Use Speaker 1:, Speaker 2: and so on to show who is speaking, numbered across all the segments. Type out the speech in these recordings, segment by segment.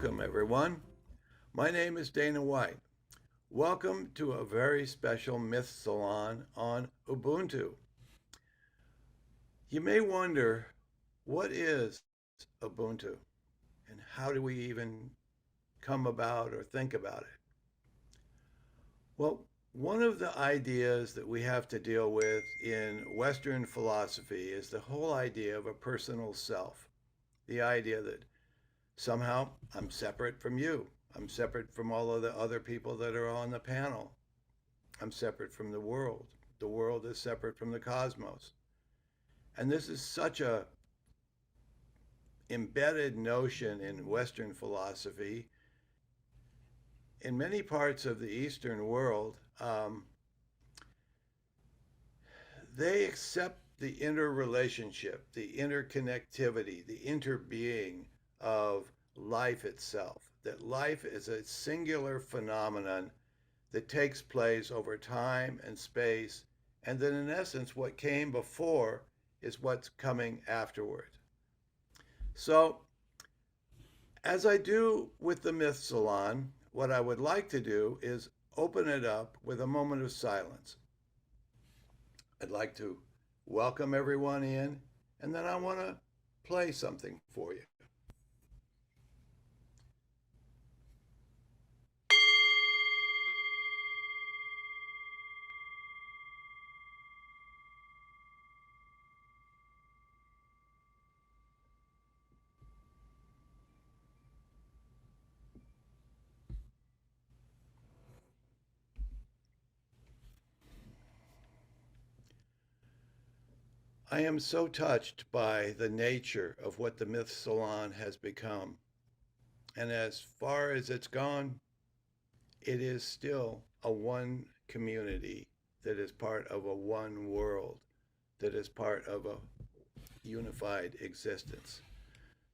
Speaker 1: Welcome, everyone. My name is Dana White. Welcome to a very special Myth Salon on Ubuntu. You may wonder, what is Ubuntu and how do we even come about or think about it? Well, one of the ideas that we have to deal with in Western philosophy is the whole idea of a personal self. The idea that somehow I'm separate from you. I'm separate from all of the other people that are on the panel. I'm separate from the world. The world is separate from the cosmos. And this is such a embedded notion in Western philosophy. In many parts of the Eastern world, they accept the interrelationship, the interconnectivity, the interbeing of life itself, that life is a singular phenomenon that takes place over time and space, and that in essence, what came before is what's coming afterward. So, as I do with the Myth Salon, what I would like to do is open it up with a moment of silence. I'd like to welcome everyone in, and then I want to play something for you. I am so touched by the nature of what the Myth Salon has become. And as far as it's gone, it is still a one community that is part of a one world, that is part of a unified existence.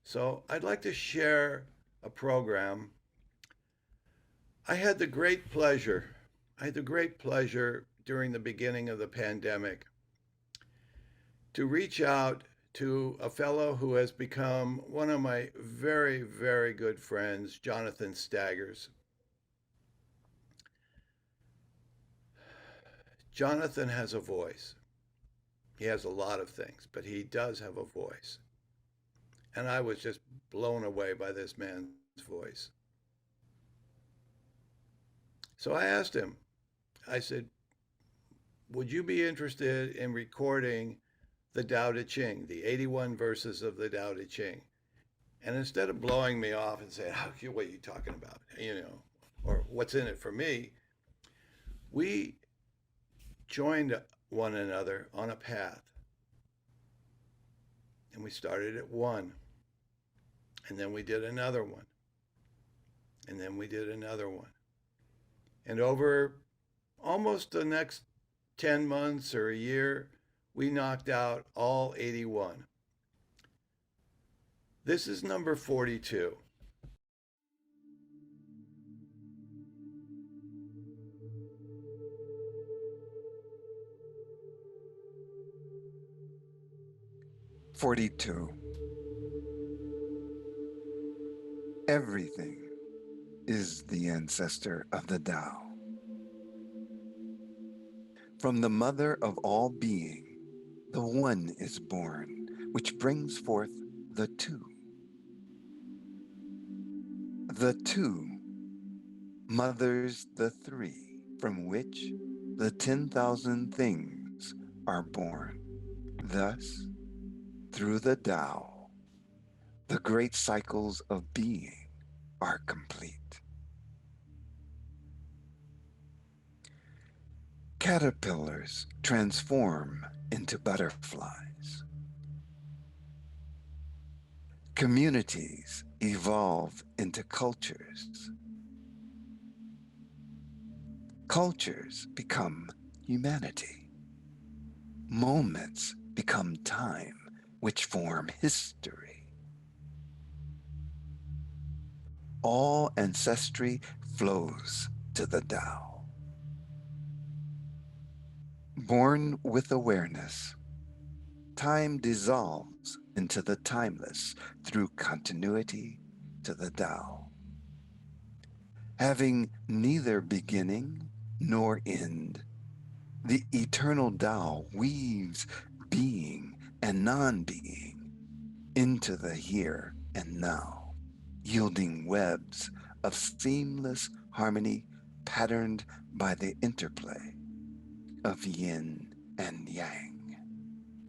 Speaker 1: So I'd like to share a program. I had the great pleasure, during the beginning of the pandemic to reach out to a fellow who has become one of my very, very good friends, Jonathan Staggers. Jonathan has a voice. He has a lot of things, but he does have a voice. And I was just blown away by this man's voice. So I asked him, I said, would you be interested in recording the Tao Te Ching, the 81 verses of the Tao Te Ching? And instead of blowing me off and saying, oh, what are you talking about? Or what's in it for me? We joined one another on a path. And we started at one. And then we did another one. And then we did another one. And over almost the next 10 months or a year, we knocked out all 81. This is number 42.
Speaker 2: Everything is the ancestor of the Tao. From the mother of all being, the one is born, which brings forth the two. The two mothers the three, from which the 10,000 things are born. Thus, through the Tao, the great cycles of being are complete. Caterpillars transform into butterflies. Communities evolve into cultures. Cultures become humanity. Moments become time, which form history. All ancestry flows to the Tao. Born with awareness, time dissolves into the timeless through continuity to the Tao. having neither beginning nor end. The eternal Tao weaves being and non being into the here and now, yielding webs of seamless harmony patterned by the interplay of yin and yang,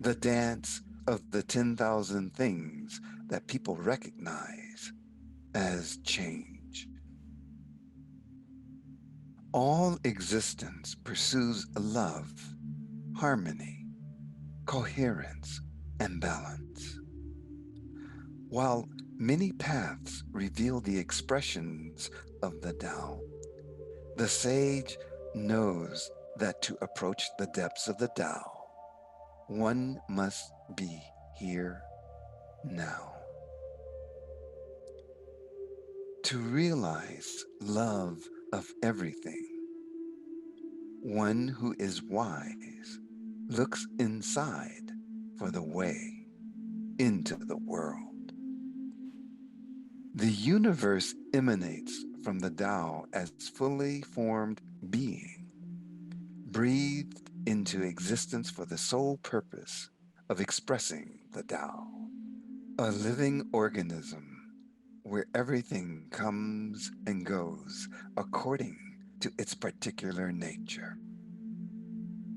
Speaker 2: the dance of the 10,000 things that people recognize as change. All existence pursues love, harmony, coherence, and balance. While many paths reveal the expressions of the Tao, the sage knows that to approach the depths of the Tao, one must be here now. To realize love of everything, one who is wise looks inside for the way into the world. The universe emanates from the Tao as fully formed being, breathed into existence for the sole purpose of expressing the Tao. A living organism where everything comes and goes according to its particular nature.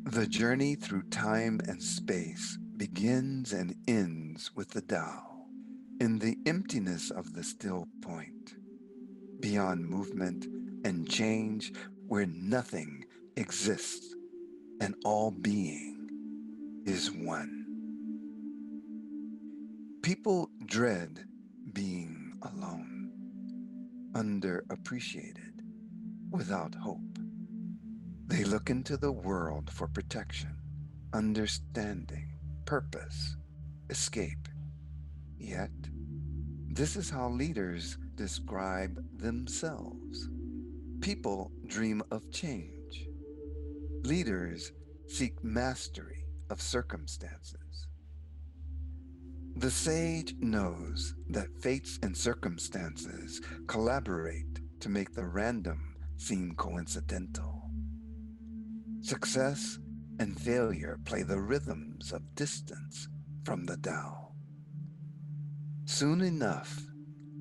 Speaker 2: The journey through time and space begins and ends with the Tao in the emptiness of the still point, beyond movement and change, where nothing exists and all being is one. People dread being alone, underappreciated, without hope. They look into the world for protection, understanding, purpose, escape. Yet, this is how leaders describe themselves. People dream of change. Leaders seek mastery of circumstances. The sage knows that fates and circumstances collaborate to make the random seem coincidental. Success and failure play the rhythms of distance from the Tao. Soon enough,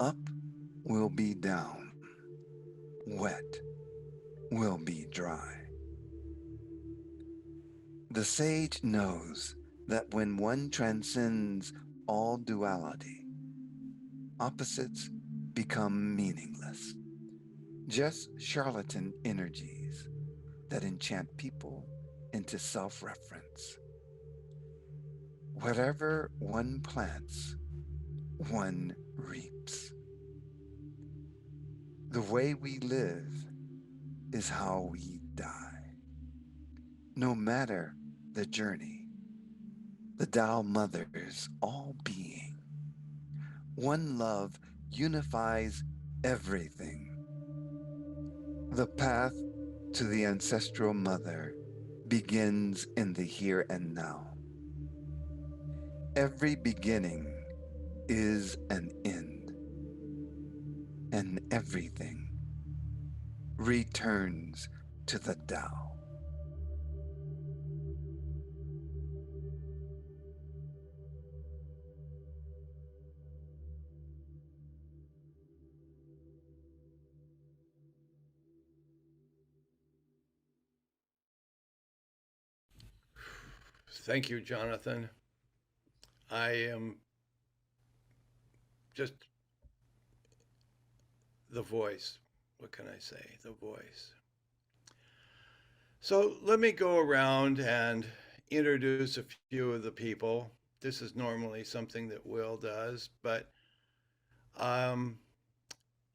Speaker 2: up will be down, wet will be dry. The sage knows that when one transcends all duality, opposites become meaningless, just charlatan energies that enchant people into self reference. Whatever one plants, one reaps. The way we live is how we die. No matter the journey, the Tao mothers all being. One love unifies everything. The path to the ancestral mother begins in the here and now. Every beginning is an end, and everything returns to the Tao.
Speaker 1: Thank you, Jonathan. I am just the voice. What can I say? The voice. So let me go around and introduce a few of the people. This is normally something that Will does, but um,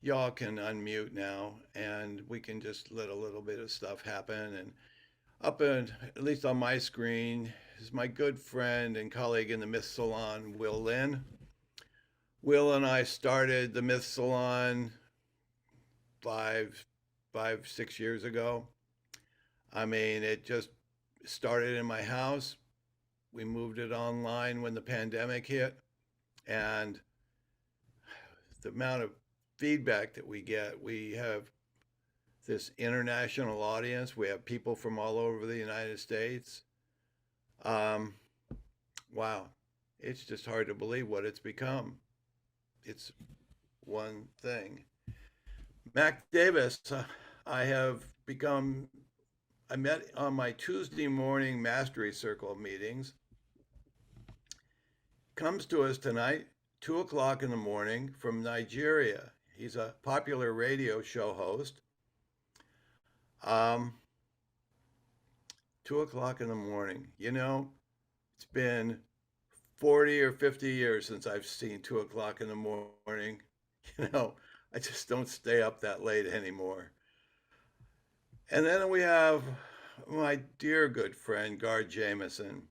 Speaker 1: y'all can unmute now and we can just let a little bit of stuff happen. And up and at least on my screen is my good friend and colleague in the Myth Salon, Will Lynn. Will and I started the Myth Salon five, 6 years ago. I mean, it just started in my house. We moved it online when the pandemic hit, and the amount of feedback that we get, we have this international audience. We have people from all over the United States. Um, wow, it's just hard to believe what it's become. It's one thing. Mac Davis, I have become, I met on my Tuesday morning mastery circle meetings. Comes to us tonight, 2 o'clock in the morning from Nigeria. He's a popular radio show host. Um, 2 o'clock in the morning. It's been 40 or 50 years since I've seen 2 o'clock in the morning. You know, I just don't stay up that late anymore. And then we have my dear good friend, Gard Jameson,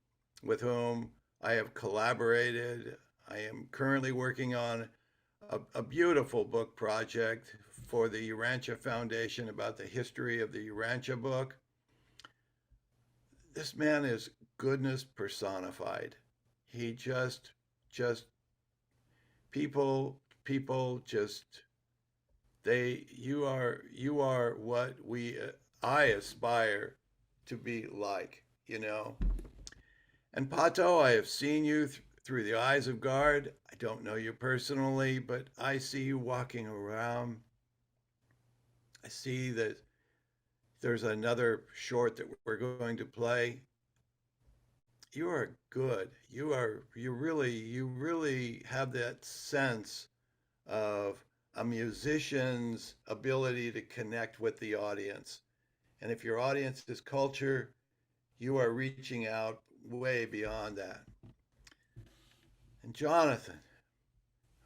Speaker 1: with whom I have collaborated. I am currently working on a beautiful book project for the Urantia Foundation about the history of the Urantia book. This man is goodness personified. He just people just you are what I aspire to be like. And Pato, I have seen you through the eyes of Gard. I don't know you personally, but I see you walking around. I see that there's another short that we're going to play. You are good. You really have that sense of a musician's ability to connect with the audience. And if your audience is culture, you are reaching out way beyond that. And Jonathan,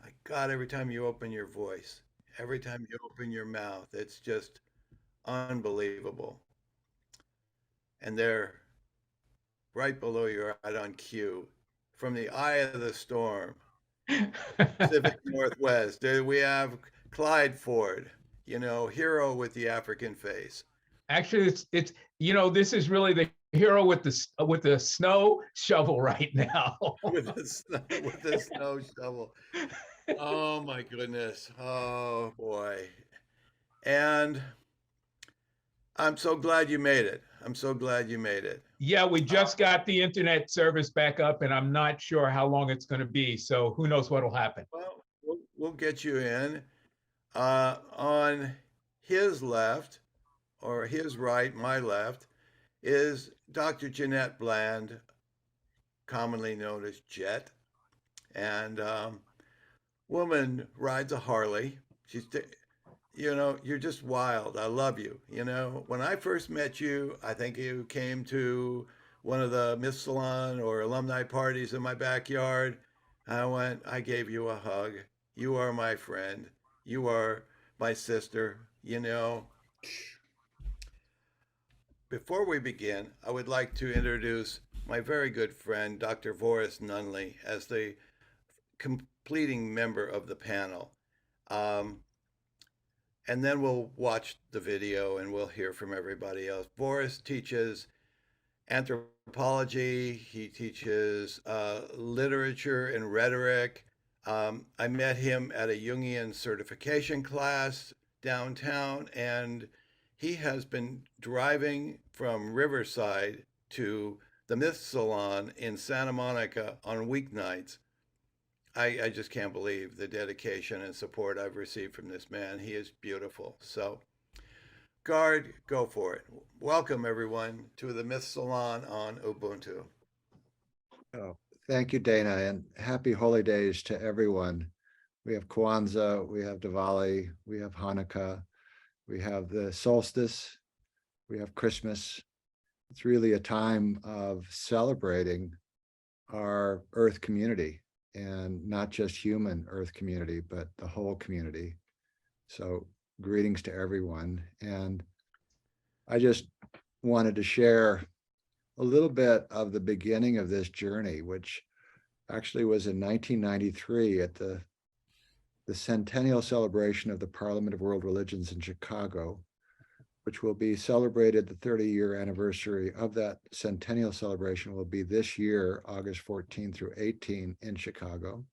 Speaker 1: my God, every time you open your voice, every time you open your mouth, it's just unbelievable. And they're right below you, right on cue. From the eye of the storm, Pacific Northwest, there we have Clyde Ford, hero with the African face.
Speaker 3: Actually, it's this is really the hero with the snow shovel right now.
Speaker 1: with the snow shovel. Oh my goodness. Oh boy. And I'm so glad you made it. I'm so glad you made it.
Speaker 3: Yeah, we just got the internet service back up, and I'm not sure how long it's going to be. So who knows what'll happen.
Speaker 1: Well, we'll get you in. On his left, or his right, my left, is Dr. Jeanette Bland, commonly known as Jet. And woman rides a Harley. You're just wild. I love you. When I first met you, I think you came to one of the Myth Salon or alumni parties in my backyard. I gave you a hug. You are my friend. You are my sister. Before we begin, I would like to introduce my very good friend, Dr. Voris Nunley, as the completing member of the panel. And then we'll watch the video and we'll hear from everybody else. Boris teaches anthropology. He teaches literature and rhetoric. I met him at a Jungian certification class downtown, and he has been driving from Riverside to the Myth Salon in Santa Monica on weeknights. I just can't believe the dedication and support I've received from this man. He is beautiful. So, Gard, go for it. Welcome, everyone, to the Myth Salon on Ubuntu.
Speaker 4: Oh, thank you, Dana, and happy holy days to everyone. We have Kwanzaa, we have Diwali, we have Hanukkah, we have the solstice, we have Christmas. It's really a time of celebrating our Earth community, and not just human Earth community, but the whole community. So greetings to everyone. And I just wanted to share a little bit of the beginning of this journey, which actually was in 1993 at the centennial celebration of the Parliament of World Religions in Chicago, which will be celebrated. The 30-year anniversary of that centennial celebration will be this year, August 14 through 18 in Chicago.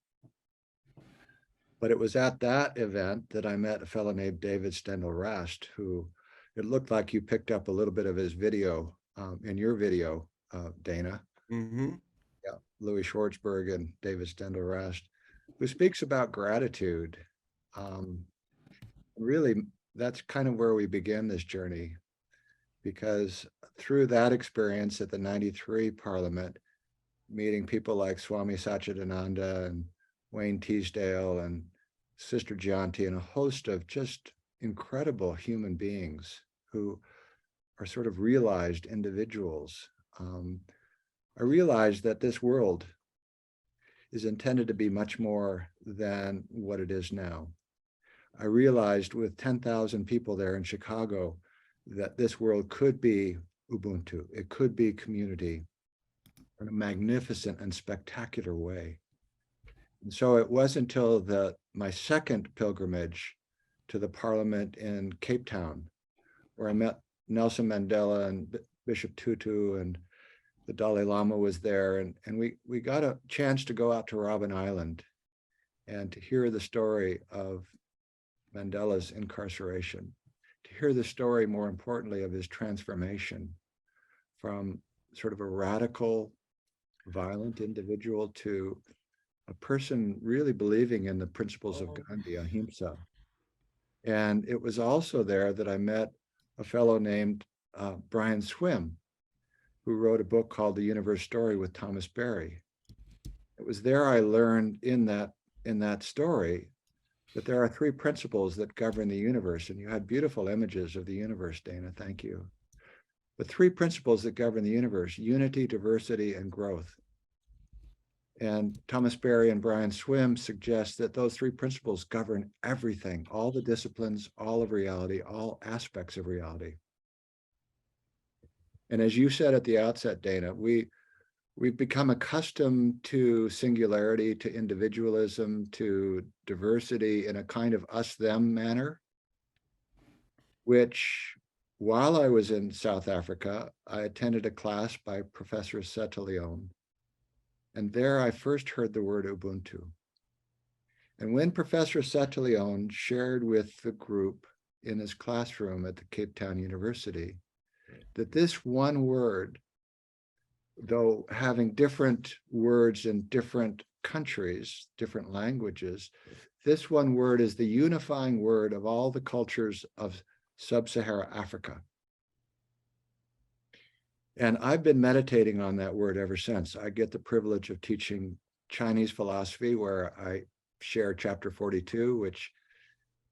Speaker 4: But it was at that event that I met a fellow named David Stendal Rast, who it looked like you picked up a little bit of his video in your video, Dana.
Speaker 1: Mm-hmm.
Speaker 4: Yeah, Louis Schwartzberg and David Stendhal-Rast, who speaks about gratitude. Really, that's kind of where we began this journey, because through that experience at the 93 Parliament, meeting people like Swami Satchidananda and Wayne Teasdale and Sister Jayanti and a host of just incredible human beings who are sort of realized individuals. I realized that this world is intended to be much more than what it is now. I realized with 10,000 people there in Chicago that this world could be Ubuntu. It could be community in a magnificent and spectacular way. And so it wasn't until my second pilgrimage to the Parliament in Cape Town, where I met Nelson Mandela and Bishop Tutu, and the Dalai Lama was there. And we got a chance to go out to Robben Island and to hear the story of Mandela's incarceration, to hear the story, more importantly, of his transformation from sort of a radical, violent individual to a person really believing in the principles of Gandhi, ahimsa. And it was also there that I met a fellow named Brian Swim, who wrote a book called The Universe Story with Thomas Berry. It was there I learned in that story that there are three principles that govern the universe. And you had beautiful images of the universe, Dana, thank you. The three principles that govern the universe: unity, diversity, and growth. And Thomas Berry and Brian Swim suggest that those three principles govern everything, all the disciplines, all of reality, all aspects of reality. And as you said at the outset, Dana, we've become accustomed to singularity, to individualism, to diversity in a kind of us-them manner, which, while I was in South Africa, I attended a class by Professor Seteleon. And there I first heard the word Ubuntu. And when Professor Seteleon shared with the group in his classroom at the Cape Town University that this one word, though having different words in different countries, different languages, this one word is the unifying word of all the cultures of sub-Saharan Africa. And I've been meditating on that word ever since. I get the privilege of teaching Chinese philosophy, where I share chapter 42, which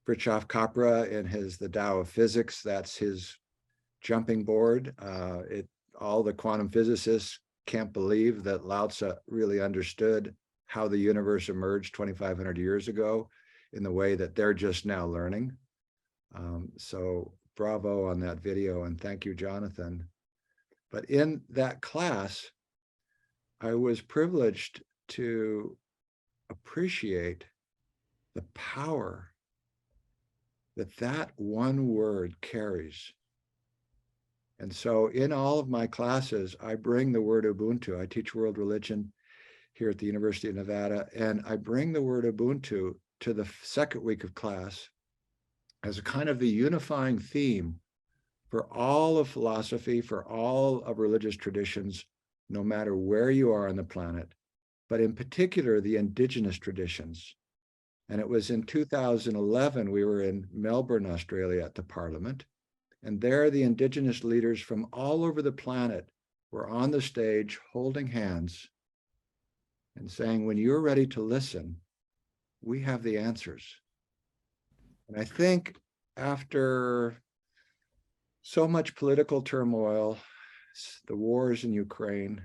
Speaker 4: Fritjof Capra in The Tao of Physics, that's his jumping board. All the quantum physicists can't believe that Lao Tzu really understood how the universe emerged 2,500 years ago in the way that they're just now learning. So bravo on that video, and thank you, Jonathan. But in that class, I was privileged to appreciate the power that that one word carries. And so in all of my classes, I bring the word Ubuntu. I teach world religion here at the University of Nevada, and I bring the word Ubuntu to the second week of class as a kind of the unifying theme for all of philosophy, for all of religious traditions, no matter where you are on the planet, but in particular, the indigenous traditions. And it was in 2011, we were in Melbourne, Australia at the Parliament, and there the indigenous leaders from all over the planet were on the stage holding hands and saying, when you're ready to listen, we have the answers. And I think after so much political turmoil, the wars in Ukraine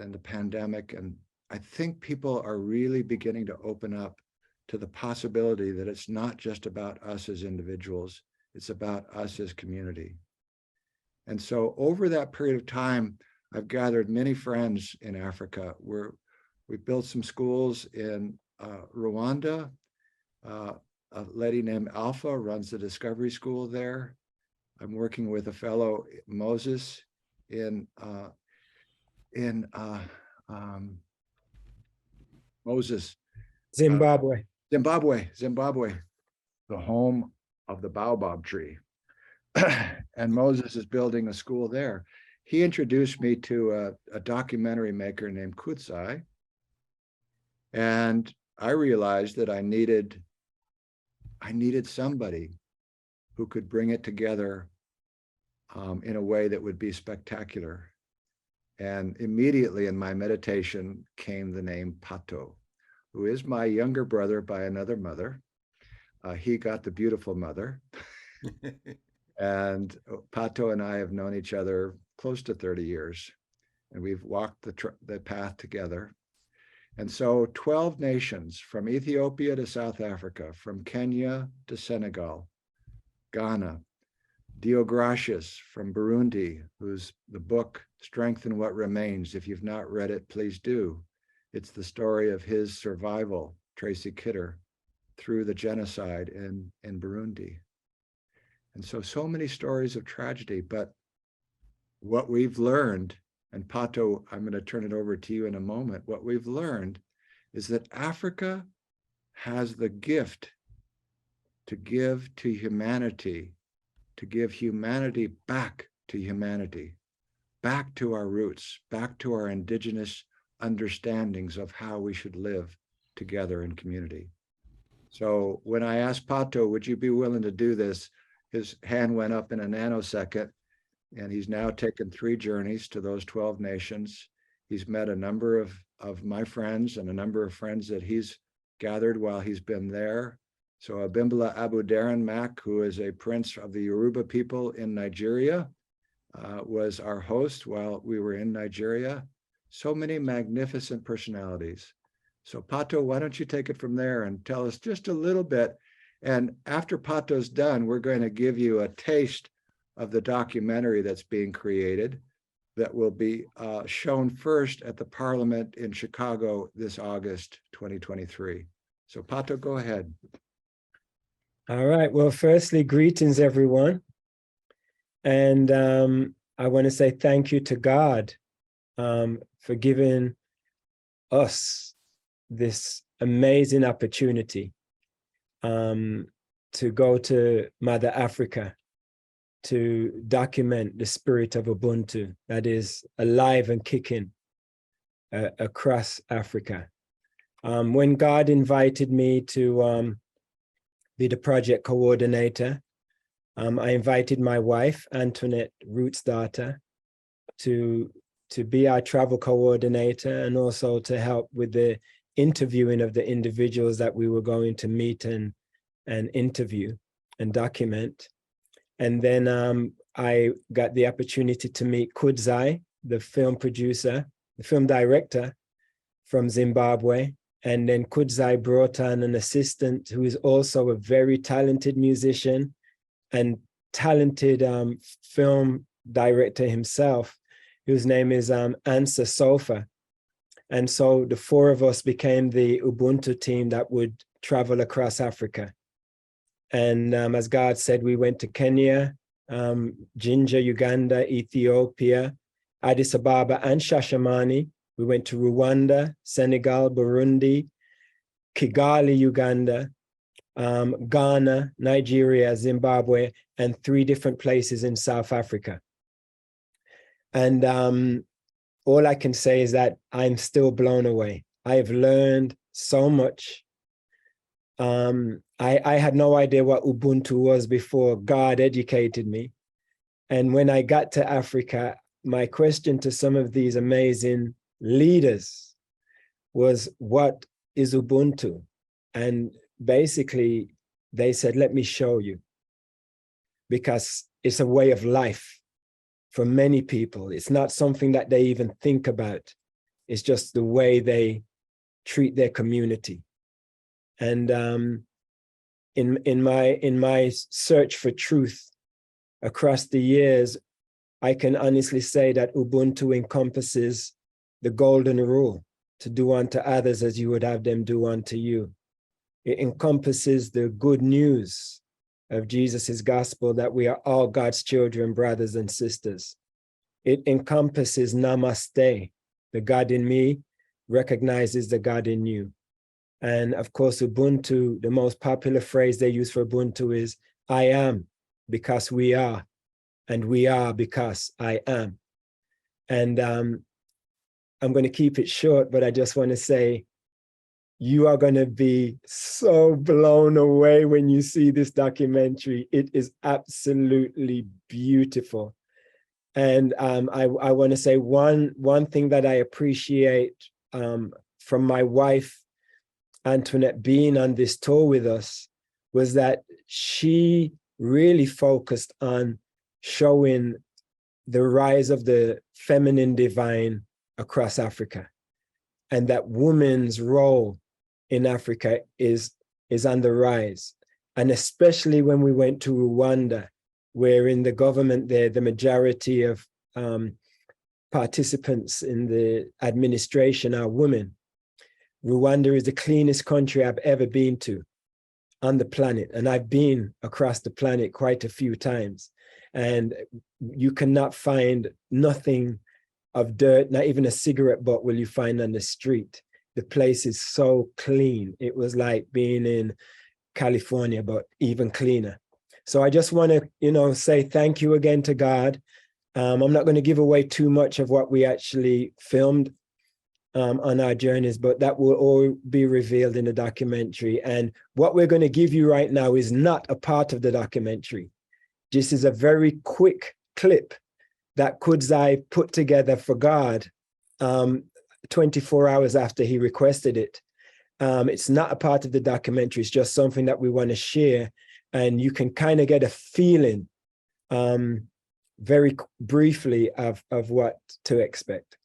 Speaker 4: and the pandemic, and I think people are really beginning to open up to the possibility that it's not just about us as individuals, it's about us as community. And so over that period of time, I've gathered many friends in Africa. We've built some schools in Rwanda. A lady named Alpha runs the Discovery School there. I'm working with a fellow, Moses, in Moses.
Speaker 5: Zimbabwe.
Speaker 4: Zimbabwe, the home of the baobab tree. and Moses is building a school there. He introduced me to a documentary maker named Kudzai, and I realized that I needed somebody who could bring it together in a way that would be spectacular. And immediately in my meditation came the name Pato, who is my younger brother by another mother. He got the beautiful mother. And Pato and I have known each other close to 30 years, and we've walked the path together. And so 12 nations, from Ethiopia to South Africa, from Kenya to Senegal, Ghana, Deogracias from Burundi, who's the book Strengthen What Remains. If you've not read it, please do. It's the story of his survival, Tracy Kidder, through the genocide in Burundi. And so many stories of tragedy, but what we've learned, and Pato, I'm going to turn it over to you in a moment, what we've learned is that Africa has the gift to give to humanity, to give humanity back to humanity, back to our roots, back to our indigenous understandings of how we should live together in community. So when I asked Pato, would you be willing to do this? His hand went up in a nanosecond, and he's now taken 3 journeys to those 12 nations. He's met a number of my friends and a number of friends that he's gathered while he's been there. So Abimbola Abudaran Mac, who is a prince of the Yoruba people in Nigeria, was our host while we were in Nigeria. So many magnificent personalities. So Pato, why don't you take it from there and tell us just a little bit. And after Pato's done, we're going to give you a taste of the documentary that's being created that will be shown first at the Parliament in Chicago this August 2023. So Pato, go ahead.
Speaker 5: All right. Well, firstly, greetings, everyone. And I want to say thank you to God for giving us this amazing opportunity to go to Mother Africa to document the spirit of Ubuntu that is alive and kicking across Africa. When God invited me to be the project coordinator, I invited my wife, Antoinette Roots' daughter, to be our travel coordinator and also to help with the interviewing of the individuals that we were going to meet and interview and document. And then I got the opportunity to meet Kudzai, the film producer, the film director from Zimbabwe. And then Kudzai brought on an assistant who is also a very talented musician and talented film director himself, whose name is Ansa Sofa. And so the 4 of us became the Ubuntu team that would travel across Africa. And as God said, we went to Kenya, Jinja, Uganda, Ethiopia, Addis Ababa, and Shashamane. We went to Rwanda, Senegal, Burundi, Kigali, Uganda, Ghana, Nigeria, Zimbabwe, and 3 different places in South Africa. And all I can say is that I'm still blown away. I have learned so much. I had no idea what Ubuntu was before God educated me. And when I got to Africa, my question to some of these amazing leaders was, what is Ubuntu? And basically they said, let me show you, because it's a way of life for many people. It's not something that they even think about. It's just the way they treat their community. And in my search for truth across the years, I can honestly say that Ubuntu encompasses the golden rule, to do unto others as you would have them do unto you. It encompasses the good news of Jesus's gospel that we are all God's children, brothers and sisters. It encompasses namaste, the God in me recognizes the God in you. And of course, Ubuntu, the most popular phrase they use for Ubuntu is, I am because we are, and we are because I am. And I'm going to keep it short, but I just want to say, you are going to be so blown away when you see this documentary. It is absolutely beautiful. And I want to say one thing that I appreciate from my wife, Antoinette, being on this tour with us, was that she really focused on showing the rise of the feminine divine across Africa, and that women's role in Africa is on the rise. And especially when we went to Rwanda, where in the government there, the majority of participants in the administration are women. Rwanda is the cleanest country I've ever been to on the planet. And I've been across the planet quite a few times. And you cannot find nothing of dirt, not even a cigarette butt will you find on the street. The place is so clean. It was like being in California, but even cleaner. So I just want to, say thank you again to God. I'm not going to give away too much of what we actually filmed on our journeys, but that will all be revealed in the documentary. And what we're going to give you right now is not a part of the documentary. This is a very quick clip that Kudzai put together for God 24 hours after he requested it. It's not a part of the documentary. It's just something that we want to share. And you can kind of get a feeling very briefly of what to expect.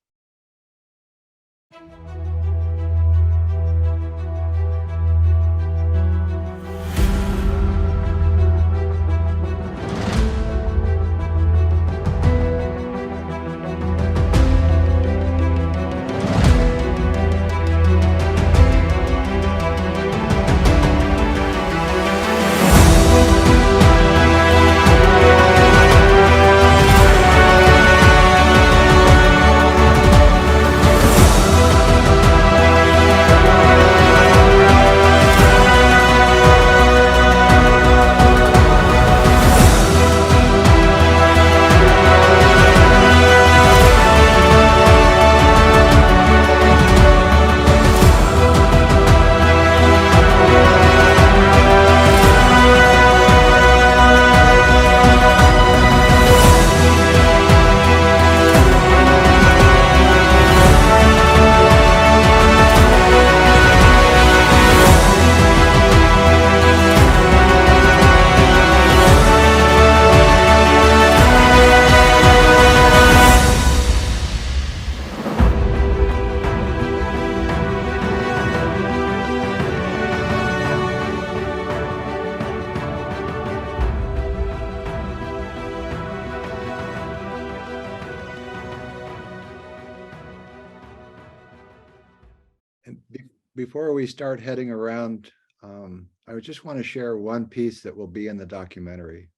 Speaker 4: Before we start heading around, I just want to share one piece that will be in the documentary.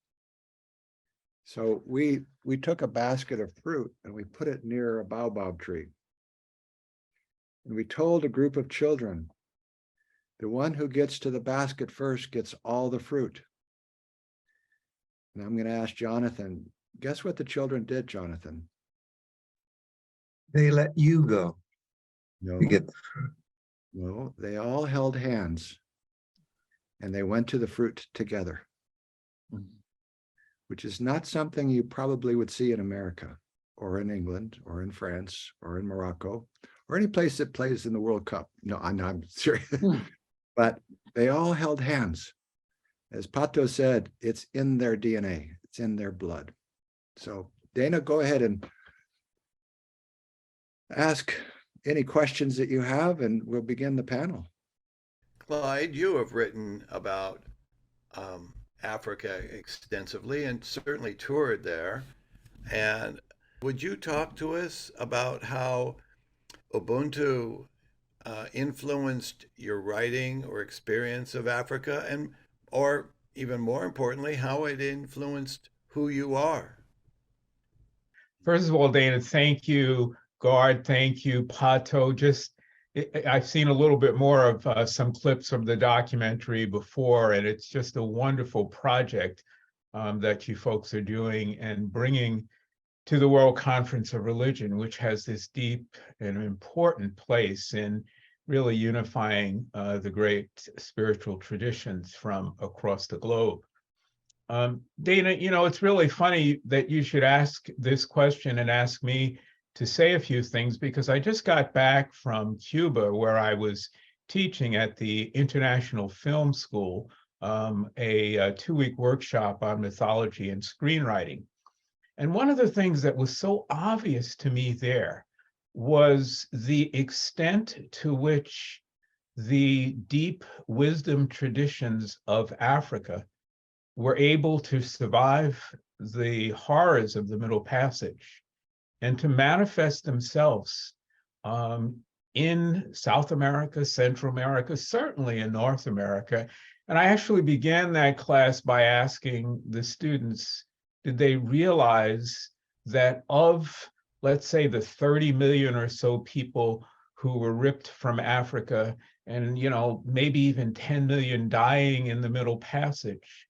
Speaker 4: So we took a basket of fruit and we put it near a baobab tree. And we told a group of children, the one who gets to the basket first gets all the fruit. And I'm going to ask Jonathan, guess what the children did, Jonathan?
Speaker 2: They let you go.
Speaker 4: No.
Speaker 2: You get
Speaker 4: No, they all held hands and they went to the fruit together, which is not something you probably would see in America or in England or in France or in Morocco or any place that plays in the World Cup. No, I'm serious. But they all held hands. As Pato said, it's in their DNA, it's in their blood. So Dana, go ahead and ask any questions that you have, and we'll begin the panel.
Speaker 1: Clyde, you have written about Africa extensively and certainly toured there. And would you talk to us about how Ubuntu influenced your writing or experience of Africa, and or even more importantly, how it influenced who you are?
Speaker 3: First of all, Dana, thank you. Guard, thank you. Pato, I've seen a little bit more of some clips of the documentary before, and it's just a wonderful project. that you folks are doing and bringing to the World Conference of Religion, which has this deep and important place in really unifying the great spiritual traditions from across the globe. Dana, you know, it's really funny that you should ask this question and ask me to say a few things, because I just got back from Cuba, where I was teaching at the International Film School, a 2-week workshop on mythology and screenwriting. And one of the things that was so obvious to me there was the extent to which the deep wisdom traditions of Africa were able to survive the horrors of the Middle Passage and to manifest themselves in South America, Central America, certainly in North America. And I actually began that class by asking the students, did they realize that of, let's say, the 30 million or so people who were ripped from Africa, and, you know, maybe even 10 million dying in the Middle Passage,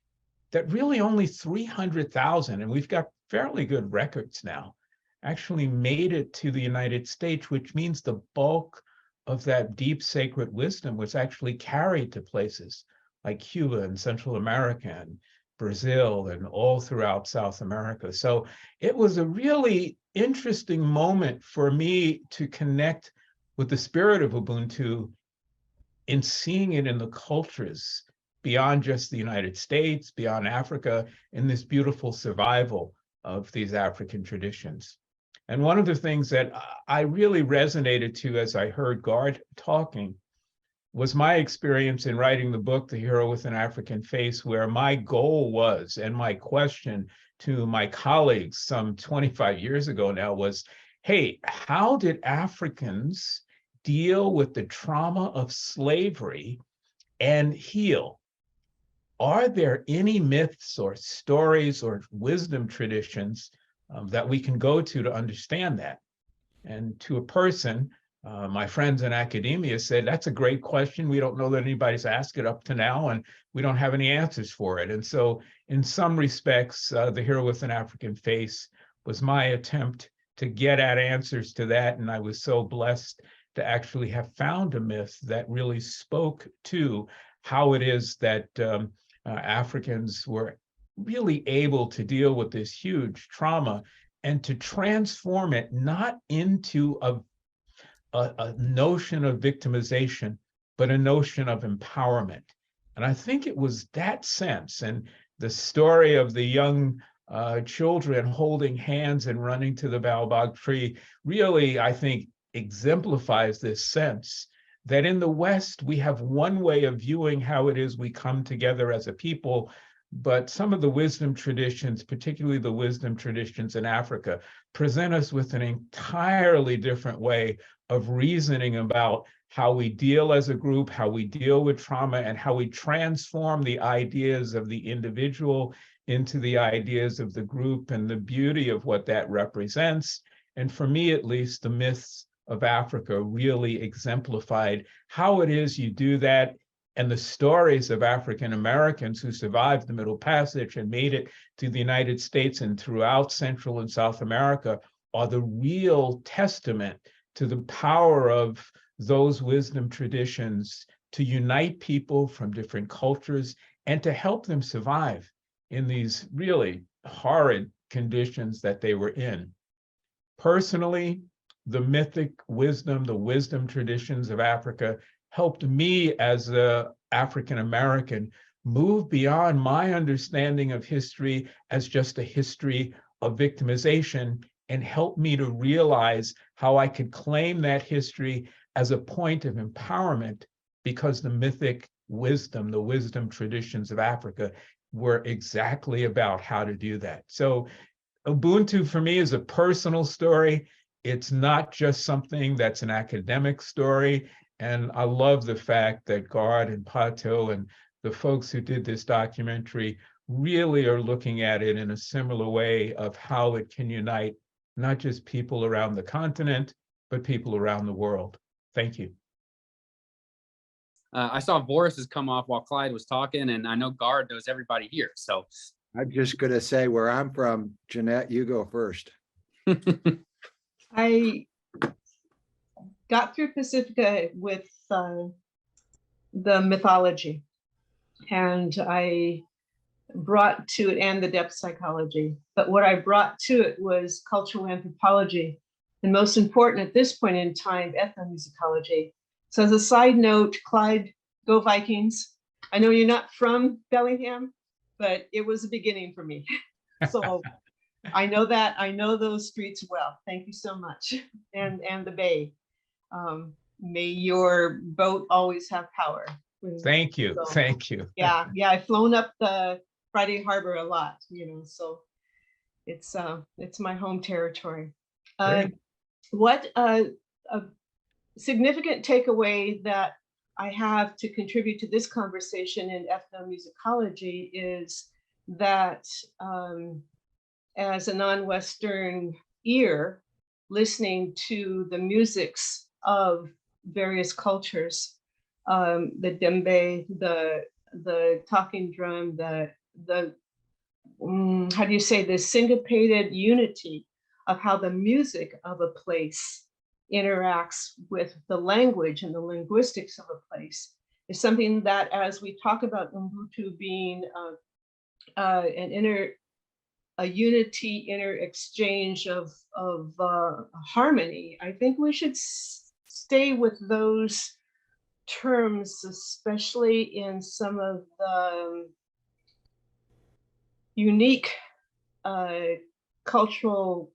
Speaker 3: that really only 300,000, and we've got fairly good records now, actually made it to the United States, which means the bulk of that deep sacred wisdom was actually carried to places like Cuba and Central America and Brazil and all throughout South America. So it was a really interesting moment for me to connect with the spirit of Ubuntu in seeing it in the cultures beyond just the United States, beyond Africa, in this beautiful survival of these African traditions. And one of the things that I really resonated to as I heard Gard talking was my experience in writing the book, The Hero with an African Face, where my goal was, and my question to my colleagues some 25 years ago now was, hey, how did Africans deal with the trauma of slavery and heal? Are there any myths or stories or wisdom traditions that we can go to understand that? And to a person, my friends in academia said, that's a great question. We don't know that anybody's asked it up to now, and we don't have any answers for it. And so in some respects, The Hero with an African Face was my attempt to get at answers to that. And I was so blessed to actually have found a myth that really spoke to how it is that Africans were really able to deal with this huge trauma and to transform it not into a notion of victimization, but a notion of empowerment. And I think it was that sense, and the story of the young children holding hands and running to the baobab tree really, I think, exemplifies this sense that in the West, we have one way of viewing how it is we come together as a people, but some of the wisdom traditions, particularly the wisdom traditions in Africa, present us with an entirely different way of reasoning about how we deal as a group, how we deal with trauma, and how we transform the ideas of the individual into the ideas of the group, and the beauty of what that represents. And for me, at least, the myths of Africa really exemplified how it is you do that. And the stories of African Americans who survived the Middle Passage and made it to the United States and throughout Central and South America are the real testament to the power of those wisdom traditions to unite people from different cultures and to help them survive in these really horrid conditions that they were in. Personally, the mythic wisdom, the wisdom traditions of Africa helped me as an African American move beyond my understanding of history as just a history of victimization, and helped me to realize how I could claim that history as a point of empowerment, because the mythic wisdom, the wisdom traditions of Africa were exactly about how to do that. So Ubuntu for me is a personal story. It's not just something that's an academic story. And I love the fact that Gard and Pato and the folks who did this documentary really are looking at it in a similar way of how it can unite not just people around the continent, but people around the world. Thank you.
Speaker 6: I saw Boris has come off while Clyde was talking, and I know Gard knows everybody here. So
Speaker 4: I'm just going to say where I'm from. Jeanette, you go first.
Speaker 6: I got through Pacifica with the mythology, and I brought to it, and the depth psychology. But what I brought to it was cultural anthropology, and most important at this point in time, ethnomusicology. So as a side note, Clyde, go Vikings. I know you're not from Bellingham, but it was a beginning for me. So I know that, I know those streets well. Thank you so much. And the Bay. May your boat always have power.
Speaker 3: Thank you.
Speaker 6: So,
Speaker 3: Thank you.
Speaker 6: yeah, I've flown up the Friday Harbor a lot, so it's my home territory.
Speaker 3: Great.
Speaker 6: What a significant takeaway that I have to contribute to this conversation in ethnomusicology is that as a non-Western ear, listening to the musics of various cultures, the djembe, the talking drum, the how do you say, the syncopated unity of how the music of a place interacts with the language and the linguistics of a place is something that, as we talk about Ubuntu being a unity, inner exchange of harmony, I think we should stay with those terms, especially in some of the unique cultural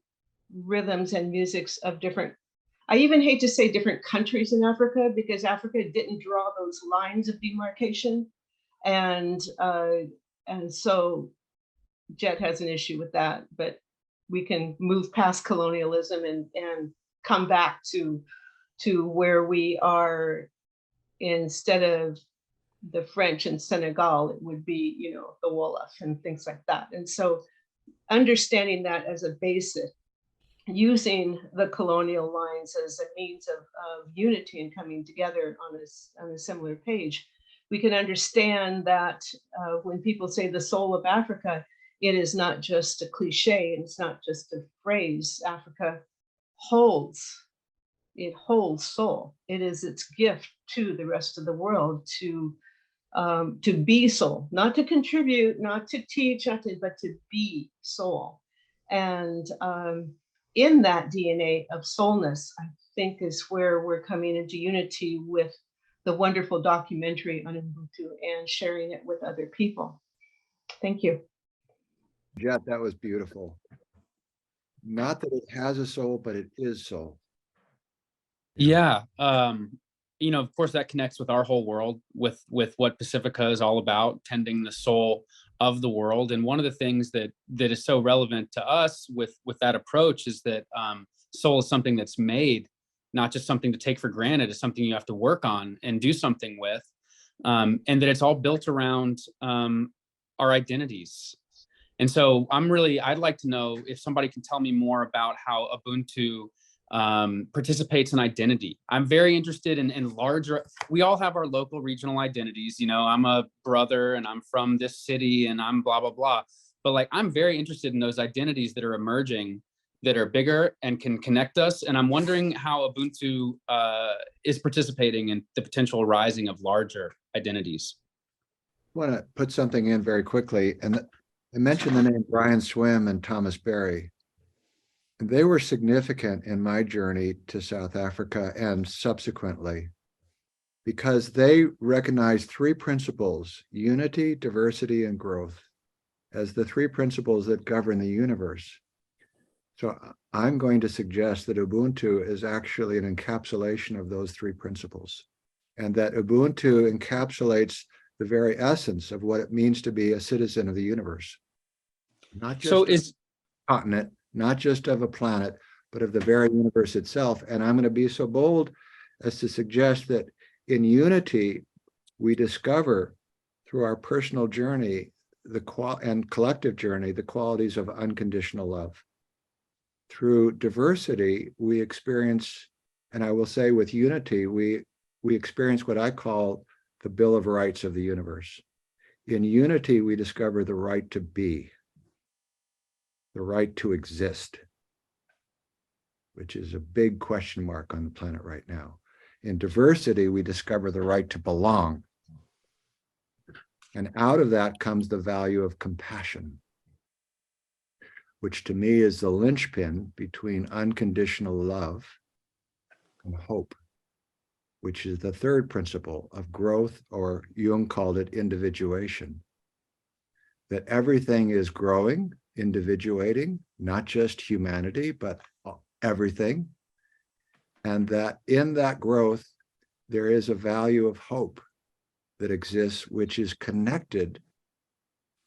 Speaker 6: rhythms and musics of different, I even hate to say different countries in Africa, because Africa didn't draw those lines of demarcation. And so Jet has an issue with that, but we can move past colonialism and come back to where we are. Instead of the French and Senegal, it would be, the Wolof and things like that. And so understanding that as a basic, using the colonial lines as a means of unity and coming together on a similar page, we can understand that when people say the soul of Africa, it is not just a cliche, and it's not just a phrase. Africa holds soul. It is its gift to the rest of the world to be soul, not to contribute, not to teach, but to be soul. And in that DNA of soulness, I think is where we're coming into unity with the wonderful documentary on Ubuntu and sharing it with other people. Thank you.
Speaker 4: Jet, that was beautiful. Not that it has a soul, but it is soul.
Speaker 7: Yeah. Of course, that connects with our whole world, with what Pacifica is all about, tending the soul of the world. And one of the things that is so relevant to us with that approach is that soul is something that's made, not just something to take for granted. It's something you have to work on and do something with, and that it's all built around our identities. And so I'd like to know if somebody can tell me more about how Ubuntu participates in identity. I'm very interested in larger, we all have our local regional identities. I'm a brother and I'm from this city and I'm blah, blah, blah. But I'm very interested in those identities that are emerging, that are bigger and can connect us. And I'm wondering how Ubuntu is participating in the potential rising of larger identities.
Speaker 4: I want to put something in very quickly. And I mentioned the name Brian Swim and Thomas Berry. They were significant in my journey to South Africa and subsequently, because they recognized three principles: unity, diversity, and growth, as the three principles that govern the universe. So I'm going to suggest that Ubuntu is actually an encapsulation of those three principles, and that Ubuntu encapsulates the very essence of what it means to be a citizen of the universe. Not just of a continent, not just of a planet, but of the very universe itself. And I'm going to be so bold as to suggest that in unity, we discover through our personal journey and collective journey, the qualities of unconditional love. Through diversity, we experience, and I will say with unity, we experience what I call the Bill of Rights of the universe. In unity, we discover the right to be, the right to exist, which is a big question mark on the planet right now. In diversity, we discover the right to belong. And out of that comes the value of compassion, which to me is the linchpin between unconditional love and hope, which is the third principle of growth, or Jung called it individuation. That everything is growing, individuating, not just humanity, but everything. And that in that growth, there is a value of hope that exists, which is connected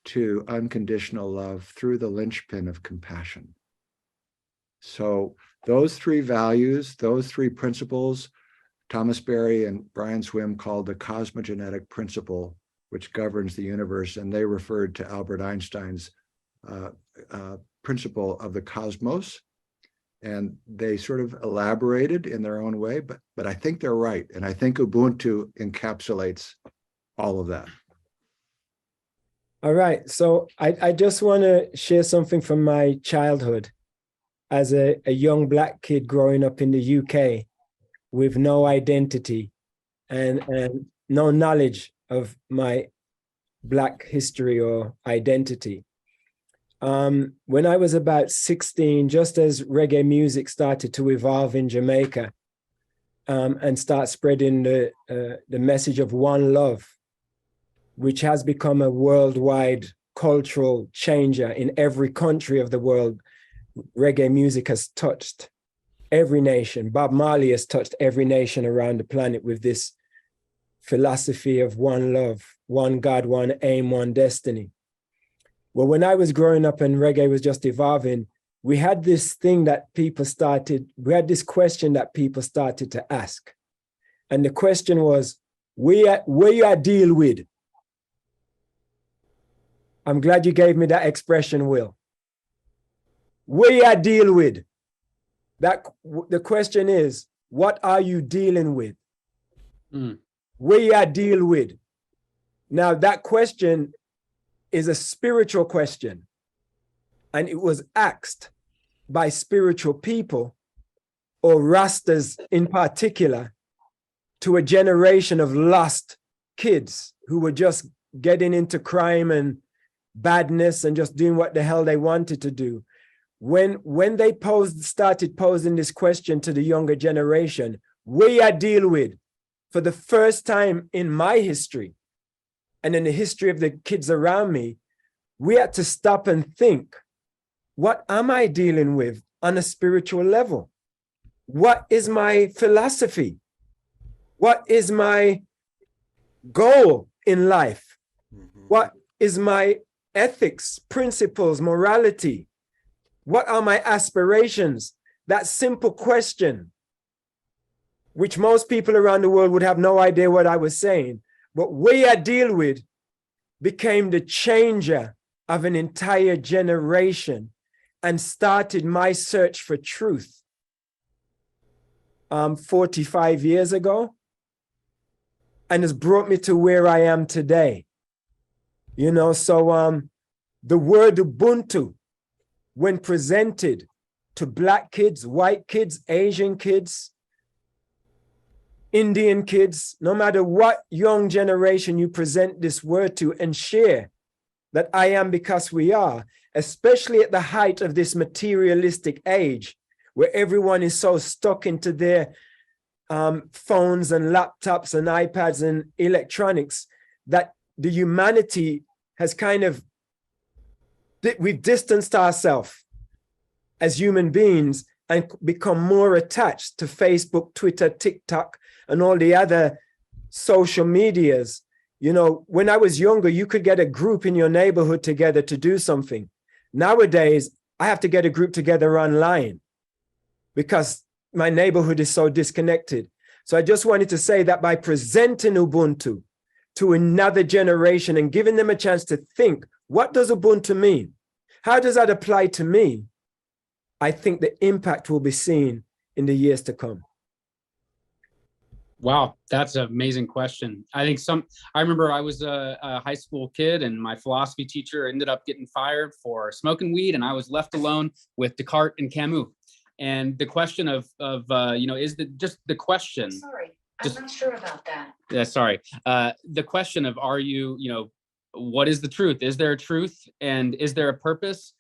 Speaker 4: to unconditional love through the linchpin of compassion. So those three values, those three principles, Thomas Berry and Brian Swim called the cosmogenetic principle, which governs the universe. And they referred to Albert Einstein's principle of the cosmos. And they sort of elaborated in their own way, but I think they're right. And I think Ubuntu encapsulates all of that.
Speaker 5: All right. So I just want to share something from my childhood as a young Black kid growing up in the UK with no identity and no knowledge of my Black history or identity. When I was about 16, just as reggae music started to evolve in Jamaica and start spreading the message of one love, which has become a worldwide cultural changer in every country of the world, reggae music has touched every nation. Bob Marley has touched every nation around the planet with this philosophy of one love, one God, one aim, one destiny. Well, when I was growing up and reggae was just evolving, we had this thing that people started, we had this question that people started to ask. And the question was, where you are deal with? I'm glad you gave me that expression, Will. Where you are deal with? The question is, what are you dealing with? Where you are deal with? Now that question is a spiritual question, and it was asked by spiritual people, or Rastas in particular, to a generation of lost kids who were just getting into crime and badness and just doing what the hell they wanted to do. When they started posing this question to the younger generation, where I deal with, for the first time in my history and in the history of the kids around me, we had to stop and think, what am I dealing with on a spiritual level? What is my philosophy? What is my goal in life? What is my ethics, principles, morality? What are my aspirations? That simple question, which most people around the world would have no idea what I was saying, but where I deal with became the changer of an entire generation and started my search for truth 45 years ago, and has brought me to where I am today. You know, so the word Ubuntu, when presented to Black kids, white kids, Asian kids, Indian kids, no matter what young generation you present this word to and share that I am because we are, especially at the height of this materialistic age where everyone is so stuck into their phones and laptops and iPads and electronics, that the humanity has kind of, we've distanced ourselves as human beings and become more attached to Facebook, Twitter, TikTok, and all the other social medias. You know, when I was younger, you could get a group in your neighborhood together to do something. Nowadays, I have to get a group together online because my neighborhood is so disconnected. So I just wanted to say that by presenting Ubuntu to another generation and giving them a chance to think, what does Ubuntu mean? How does that apply to me? I think the impact will be seen in the years to come.
Speaker 7: Wow, that's an amazing question. I remember I was a high school kid and my philosophy teacher ended up getting fired for smoking weed, and I was left alone with Descartes and Camus. And the question is just the question.
Speaker 8: Sorry,
Speaker 7: Just-
Speaker 8: I'm not sure about that.
Speaker 7: Yeah, sorry. The question of what is the truth? Is there a truth? And is there a purpose?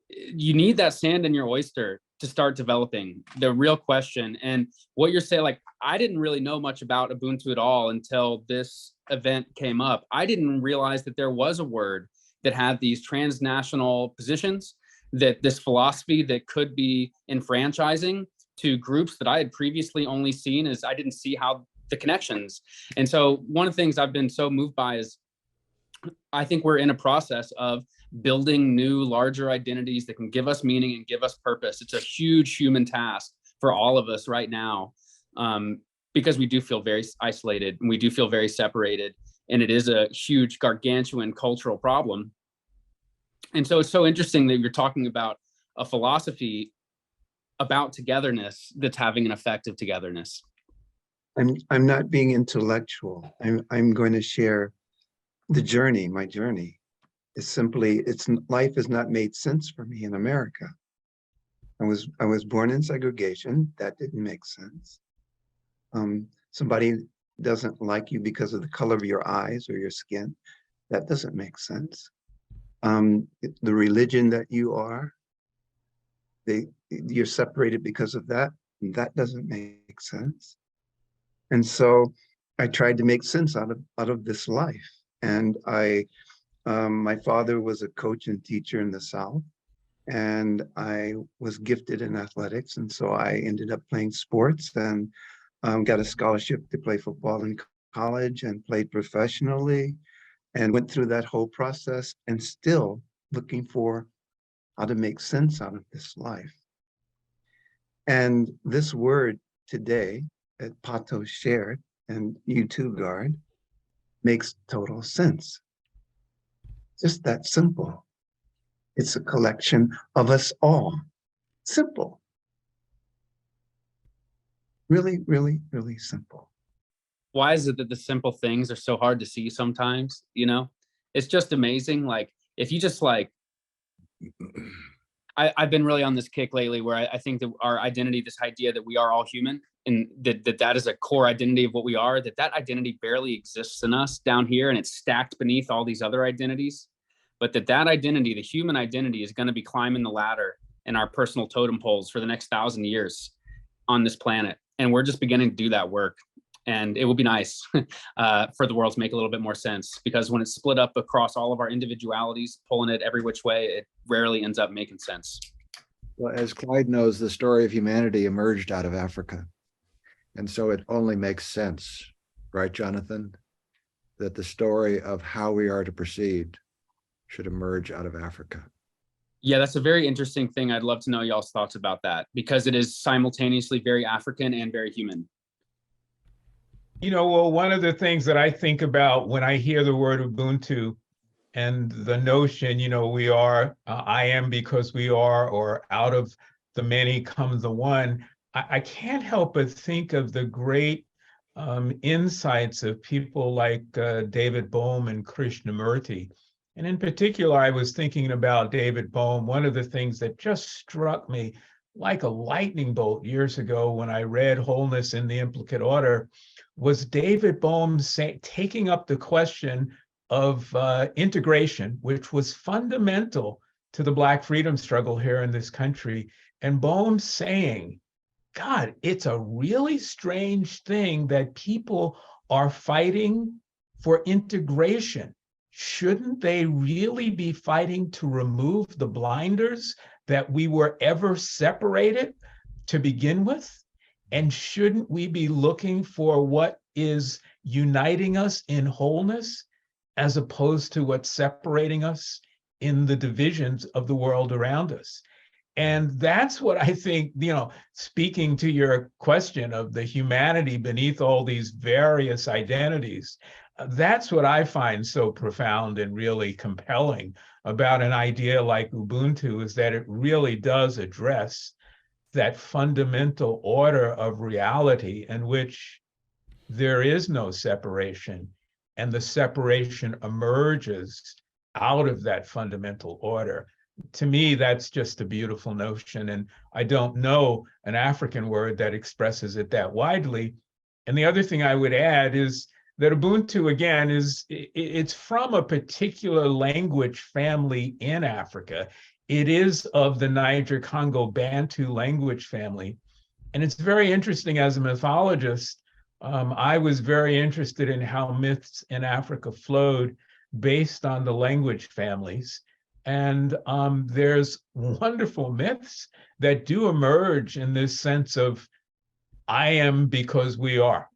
Speaker 7: You need that sand in your oyster to start developing the real question. And what you're saying, like, I didn't really know much about Ubuntu at all until this event came up. I didn't realize that there was a word that had these transnational positions, that this philosophy that could be enfranchising to groups that I had previously only seen as I didn't see how the connections. And so one of the things I've been so moved by is I think we're in a process of building new, larger identities that can give us meaning and give us purpose. It's a huge human task for all of us right now, because we do feel very isolated and we do feel very separated. And it is a huge, gargantuan cultural problem. And so it's so interesting that you're talking about a philosophy about togetherness that's having an effect of togetherness.
Speaker 2: I'm not being intellectual. I'm going to share the journey. My journey is simply, life has not made sense for me in America. I was born in segregation. That didn't make sense. Somebody doesn't like you because of the color of your eyes or your skin. That doesn't make sense. The religion that you are, you're separated because of that. That doesn't make sense. And so I tried to make sense out of this life. And my father was a coach and teacher in the South, and I was gifted in athletics. And so I ended up playing sports and got a scholarship to play football in college and played professionally and went through that whole process and still looking for how to make sense out of this life. And this word today that Pato shared, and you too, Guard, makes total sense. Just that simple. It's a collection of us all. Simple. Really, really, really simple.
Speaker 7: Why is it that the simple things are so hard to see sometimes? It's just amazing. Like, if you just I've been really on this kick lately where I think that our identity, this idea that we are all human, and that is a core identity of what we are, that identity barely exists in us down here, and it's stacked beneath all these other identities. But that identity, the human identity, is going to be climbing the ladder in our personal totem poles for the next 1,000 years on this planet. And we're just beginning to do that work. And it will be nice for the world to make a little bit more sense, because when it's split up across all of our individualities, pulling it every which way, it rarely ends up making sense.
Speaker 4: Well, as Clyde knows, the story of humanity emerged out of Africa. And so it only makes sense, right, Jonathan, that the story of how we are to proceed should emerge out of Africa.
Speaker 7: Yeah, that's a very interesting thing. I'd love to know y'all's thoughts about that, because it is simultaneously very African and very human.
Speaker 3: Well, one of the things that I think about when I hear the word Ubuntu and the notion, we are, I am because we are, or out of the many comes the one, I can't help but think of the great insights of people like David Bohm and Krishnamurti. And in particular, I was thinking about David Bohm. One of the things that just struck me like a lightning bolt years ago when I read Wholeness in the Implicate Order was David Bohm taking up the question of integration, which was fundamental to the Black freedom struggle here in this country. And Bohm saying, God, it's a really strange thing that people are fighting for integration. Shouldn't they really be fighting to remove the blinders that we were ever separated to begin with? And shouldn't we be looking for what is uniting us in wholeness as opposed to what's separating us in the divisions of the world around us? And that's what I think, speaking to your question of the humanity beneath all these various identities, that's what I find so profound and really compelling about an idea like Ubuntu, is that it really does address that fundamental order of reality in which there is no separation, and the separation emerges out of that fundamental order. To me, that's just a beautiful notion, and I don't know an African word that expresses it that widely. And the other thing I would add is that Ubuntu, again, it's from a particular language family in Africa. It is of the Niger-Congo Bantu language family. And it's very interesting as a mythologist. I was very interested in how myths in Africa flowed based on the language families. And there's wonderful myths that do emerge in this sense of I am because we are.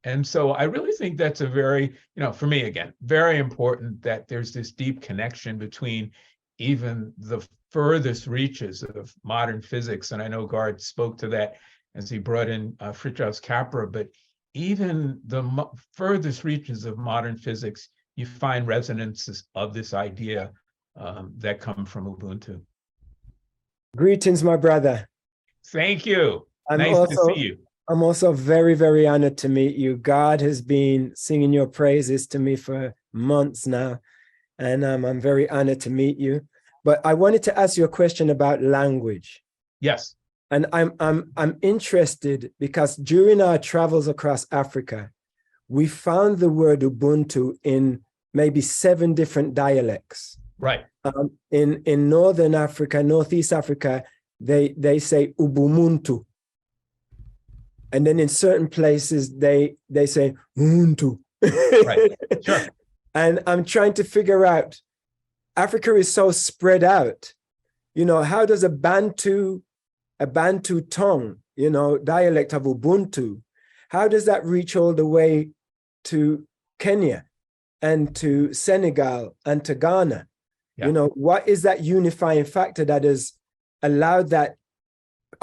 Speaker 3: And so I really think that's a very, for me, again, very important that there's this deep connection between even the furthest reaches of modern physics. And I know Gard spoke to that as he brought in Fritjof Capra, but even the furthest reaches of modern physics, you find resonances of this idea that come from Ubuntu.
Speaker 5: Greetings, my brother.
Speaker 3: Thank you.
Speaker 5: I'm
Speaker 3: nice to see you.
Speaker 5: I'm also very, very honored to meet you. God has been singing your praises to me for months now, and I'm very honored to meet you. But I wanted to ask you a question about language.
Speaker 3: Yes.
Speaker 5: And I'm interested because during our travels across Africa, we found the word Ubuntu in maybe 7 different dialects.
Speaker 3: Right.
Speaker 5: In Northern Africa, Northeast Africa, they say Ubumuntu. And then in certain places, they say Ubuntu.
Speaker 3: Right. Sure.
Speaker 5: And I'm trying to figure out, Africa is so spread out. How does a Bantu tongue, dialect of Ubuntu, how does that reach all the way to Kenya and to Senegal and to Ghana? Yeah. What is that unifying factor that has allowed that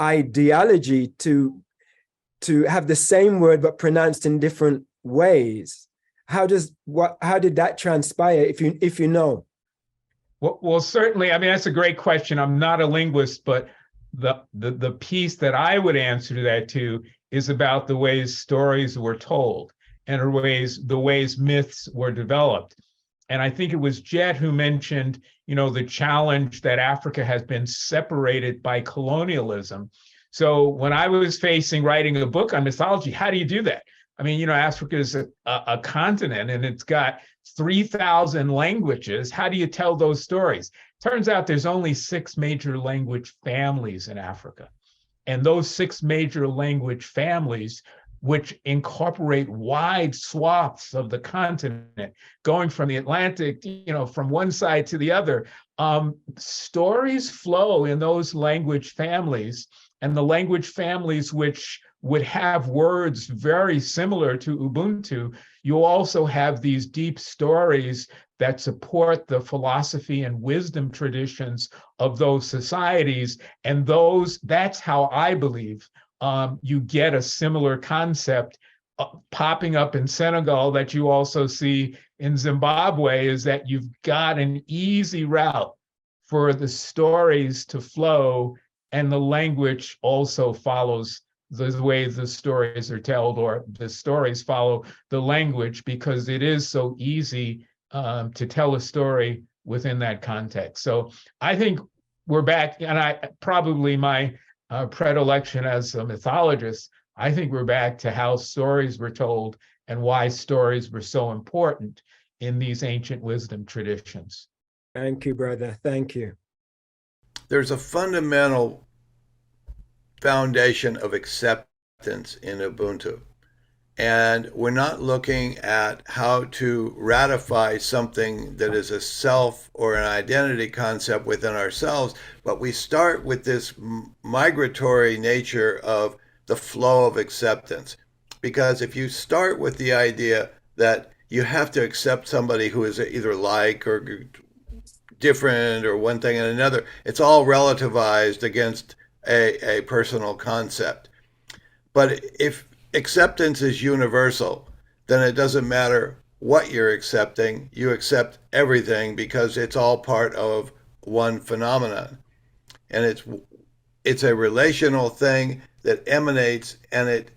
Speaker 5: ideology to have the same word but pronounced in different ways? How did that transpire, if you know?
Speaker 3: Well, certainly. I mean, that's a great question. I'm not a linguist, but the piece that I would answer to that too is about the ways stories were told and the ways myths were developed. And I think it was Jet who mentioned, the challenge that Africa has been separated by colonialism. So when I was writing a book on mythology, how do you do that? I mean, Africa is a continent and it's got 3,000 languages. How do you tell those stories? Turns out there's only 6 major language families in Africa. And those 6 major language families, which incorporate wide swaths of the continent, going from the Atlantic, from one side to the other, stories flow in those language families. And the language families which would have words very similar to Ubuntu, you also have these deep stories that support the philosophy and wisdom traditions of those societies. And that's how I believe you get a similar concept popping up in Senegal that you also see in Zimbabwe, is that you've got an easy route for the stories to flow, and the language also follows the way the stories are told, or the stories follow the language, because it is so easy to tell a story within that context. So I think we're back, and probably my predilection as a mythologist, I think we're back to how stories were told and why stories were so important in these ancient wisdom traditions.
Speaker 5: Thank you, brother. Thank you.
Speaker 1: There's a fundamental foundation of acceptance in Ubuntu. And we're not looking at how to ratify something that is a self or an identity concept within ourselves, but we start with this migratory nature of the flow of acceptance. Because if you start with the idea that you have to accept somebody who is either like or different or one thing and another, it's all relativized against a personal concept. But if acceptance is universal, then it doesn't matter what you're accepting. You accept everything because it's all part of one phenomenon. And it's a relational thing that emanates, and it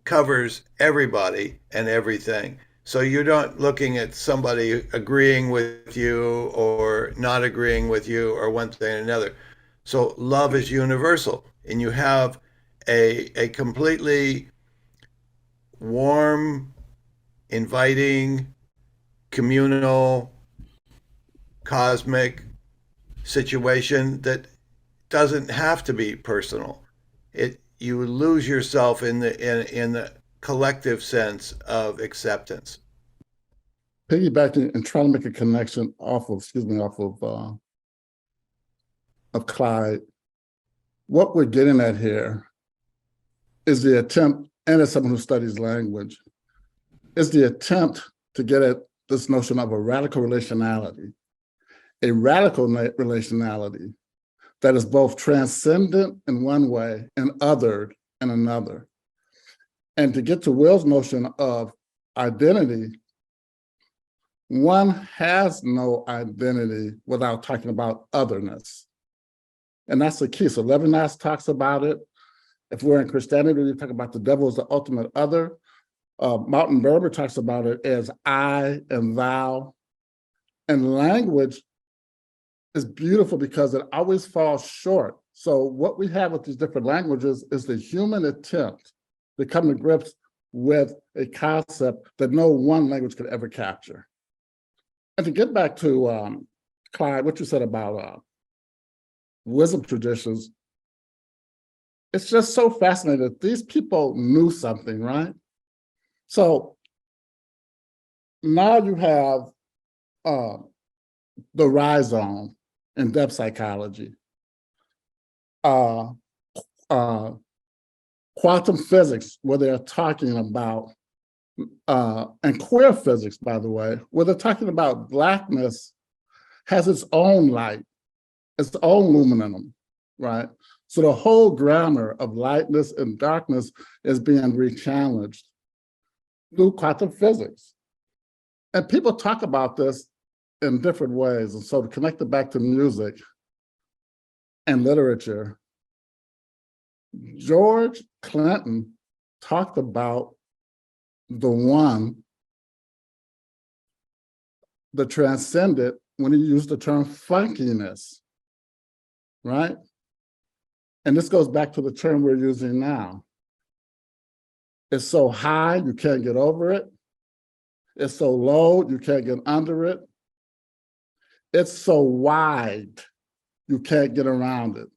Speaker 1: covers everybody and everything. So you're not looking at somebody agreeing with you or not agreeing with you or one thing or another. So love is universal, and you have a completely warm, inviting, communal, cosmic situation that doesn't have to be personal. It you lose yourself in the collective sense of acceptance.
Speaker 8: Piggybacking and trying to make a connection off of Clyde. What we're getting at here is the attempt, and as someone who studies language, is the attempt to get at this notion of a radical relationality that is both transcendent in one way and othered in another. And to get to Will's notion of identity, one has no identity without talking about otherness. And that's the key. So Levinas talks about it. If we're in Christianity, we talk about the devil as the ultimate other. Martin Buber talks about it as I and thou. And language is beautiful because it always falls short. So what we have with these different languages is the human attempt to come to grips with a concept that no one language could ever capture. And to get back to Clyde, what you said about wisdom traditions, it's just so fascinating that these people knew something, right? So now you have the rhizome in depth psychology, quantum physics, where they're talking about, and queer physics, by the way, where they're talking about Blackness has its own light, its own luminum, right? So the whole grammar of lightness and darkness is being re-challenged through quantum physics. And people talk about this in different ways. And so to connect it back to music and literature, George Clinton talked about the one, the transcendent, when he used the term funkiness, right? And this goes back to the term we're using now. It's so high, you can't get over it. It's so low, you can't get under it. It's so wide, you can't get around it.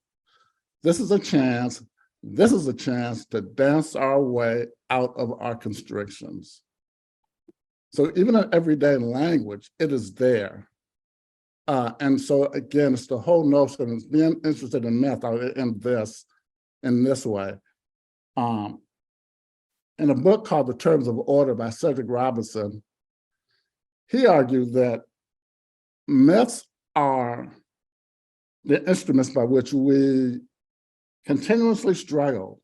Speaker 8: This is a chance to dance our way out of our constrictions. So even in everyday language, it is there. And so again, it's the whole notion of being interested in myth in this way. In a book called The Terms of Order by Cedric Robinson, he argued that myths are the instruments by which we continuously struggle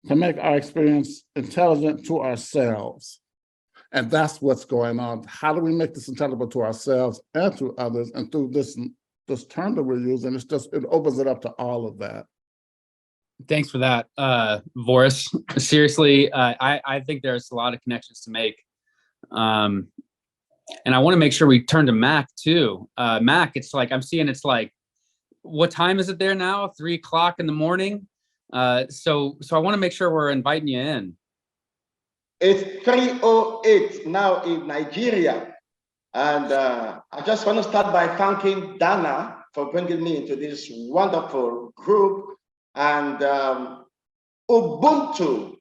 Speaker 8: to make our experience intelligent to ourselves. And that's what's going on. How do we make this intelligible to ourselves and to others? And through this term that we're using, it opens it up to all of that.
Speaker 7: Thanks for that, Voris. Seriously, I think there's a lot of connections to make. And I want to make sure we turn to Mac too. Mac, it's like, I'm seeing it's like, what time is it there now? 3 o'clock in the morning. So I want to make sure we're inviting you in.
Speaker 9: It's 3:08 now in Nigeria. And I just want to start by thanking Dana for bringing me into this wonderful group. And Ubuntu,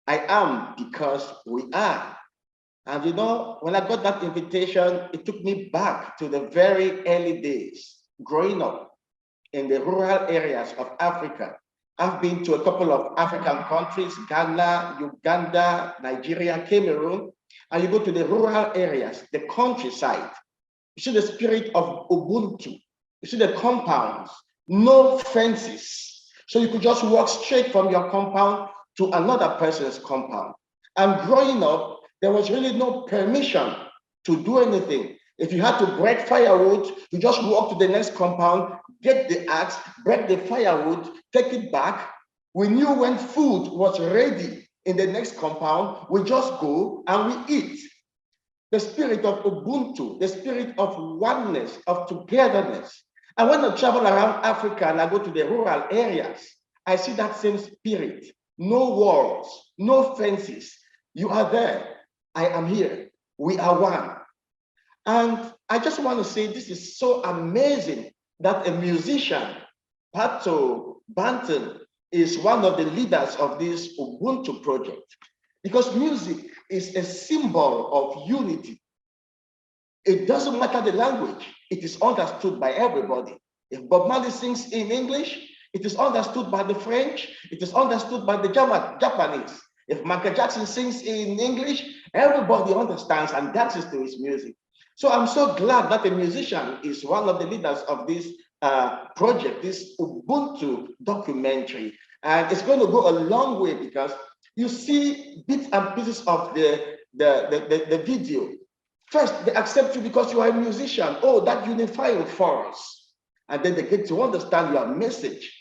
Speaker 9: I am because we are. And you know, when I got that invitation, it took me back to the very early days, growing up in the rural areas of Africa. I've been to a couple of African countries, Ghana, Uganda, Nigeria, Cameroon, and you go to the rural areas, the countryside. You see the spirit of Ubuntu. You see the compounds, no fences. So you could just walk straight from your compound to another person's compound. And growing up, there was really no permission to do anything. If you had to break firewood, you just walk to the next compound, get the axe, break the firewood, take it back, We knew when food was ready in the next compound, we just go and we eat. The spirit of Ubuntu, the spirit of oneness, of togetherness. And when I travel around Africa and I go to the rural areas, I see that same spirit. No walls, no fences. You are there. I am here. We are one. And I just want to say this is so amazing that a musician, Pato Banton, is one of the leaders of this Ubuntu project, because music is a symbol of unity. It doesn't matter the language, it is understood by everybody. If Bob Marley sings in English, it is understood by the French, it is understood by the Japanese. If Michael Jackson sings in English, everybody understands and dances to his music. So I'm so glad that a musician is one of the leaders of this project, this Ubuntu documentary. And it's going to go a long way because you see bits and pieces of the video. First, they accept you because you are a musician. Oh, that unifying force. And then they get to understand your message.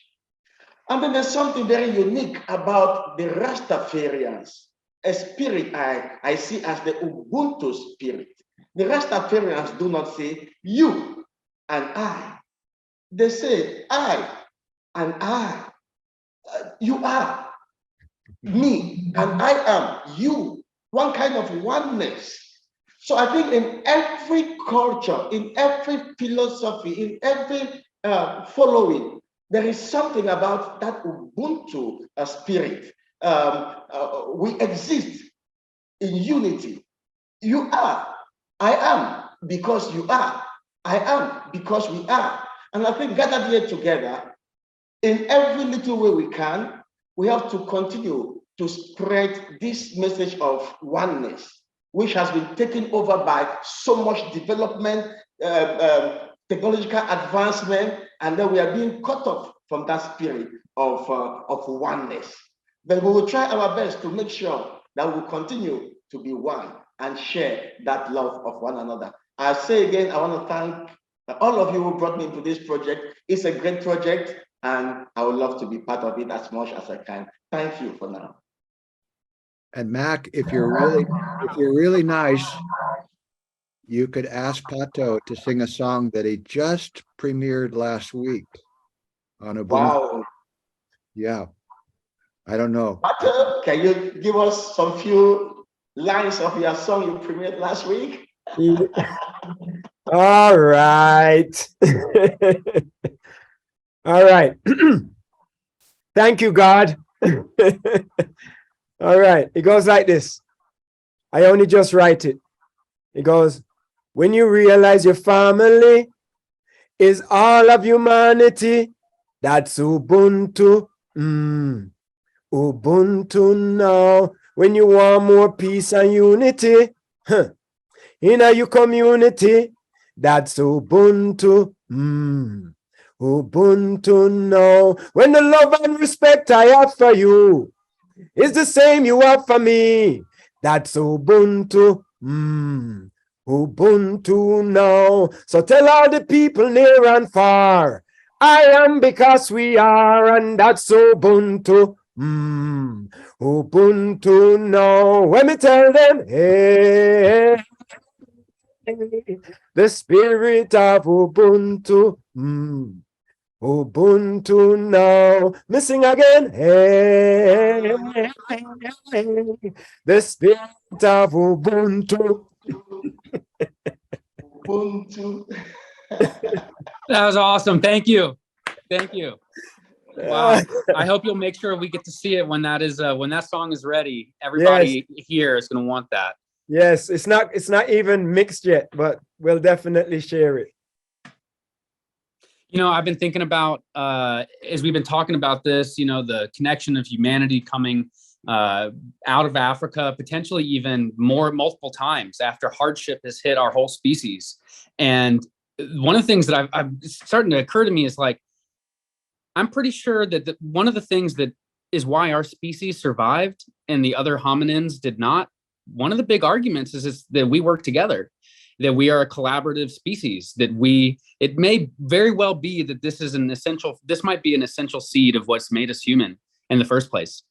Speaker 9: And then there's something very unique about the Rastafarians, a spirit I see as the Ubuntu spirit. The Rastafarians do not say you and I. They say I and I. You are me and I am you. One kind of oneness. So I think in every culture, in every philosophy, in every following, there is something about that Ubuntu spirit. We exist in unity. You are. I am because you are. I am because we are. And I think gathered here together, in every little way we can, we have to continue to spread this message of oneness, which has been taken over by so much development, technological advancement, and then we are being cut off from that spirit of oneness. But we will try our best to make sure that we will continue to be one and share that love of one another. I say again, I want to thank all of you who brought me into this project. It's a great project, and I would love to be part of it as much as I can. Thank you for now.
Speaker 4: And Mac, if you're really nice, you could ask Pato to sing a song that he just premiered last week on Ubuntu.
Speaker 9: Wow.
Speaker 4: Yeah. I don't know.
Speaker 9: Pato, can you give us some few lines of your song you premiered last week?
Speaker 5: All right. All right. Thank you, God. All right. It goes like this. I only just write it. It goes, when you realize your family is all of humanity, that's Ubuntu. Ubuntu now. When you want more peace and unity, in your community, that's Ubuntu. Ubuntu now. When the love and respect I have for you is the same you have for me, that's Ubuntu. Ubuntu now. So tell all the people near and far, I am because we are, and that's Ubuntu. Ubuntu now. When me tell them, hey, the spirit of Ubuntu. Ubuntu now. Me sing again. Hey, the spirit of Ubuntu.
Speaker 9: Ubuntu.
Speaker 7: That was awesome. Thank you. Thank you. Wow. I hope you'll make sure we get to see it when that is when that song is ready. Everybody here is going to want that.
Speaker 5: Yes, it's not even mixed yet, but we'll definitely share it.
Speaker 7: You know, I've been thinking about as we've been talking about this, you know, the connection of humanity coming out of Africa, potentially even multiple times after hardship has hit our whole species. And one of the things that I'm starting to occur to me is like, I'm pretty sure that one of the things that is why our species survived and the other hominins did not. One of the big arguments is that we work together, that we are a collaborative species, that it may very well be that this might be an essential seed of what's made us human. in the first place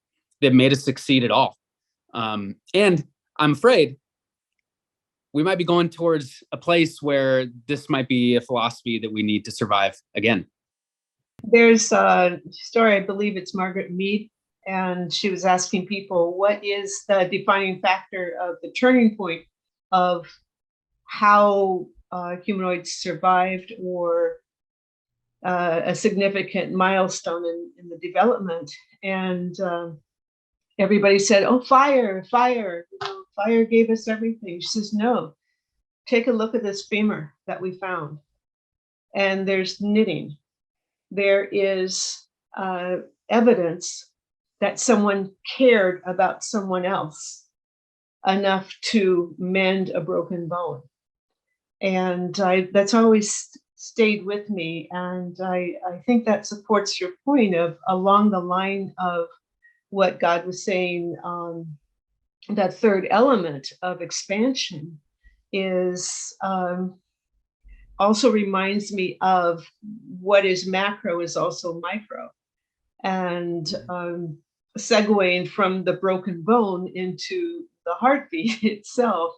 Speaker 7: that made us succeed at all. And I'm afraid we might be going towards a place where this might be a philosophy that we need to survive again.
Speaker 6: There's a story, I believe it's Margaret Mead, and she was asking people, what is the defining factor of the turning point of how humanoids survived, or a significant milestone in the development? And everybody said, oh, fire, fire. You know, fire gave us everything. She says, no, take a look at this femur that we found. And there's knitting. There is evidence that someone cared about someone else enough to mend a broken bone. And that's always stayed with me. And I think that supports your point of along the line of what God was saying, that third element of expansion is also reminds me of what is macro is also micro. And segueing from the broken bone into the heartbeat itself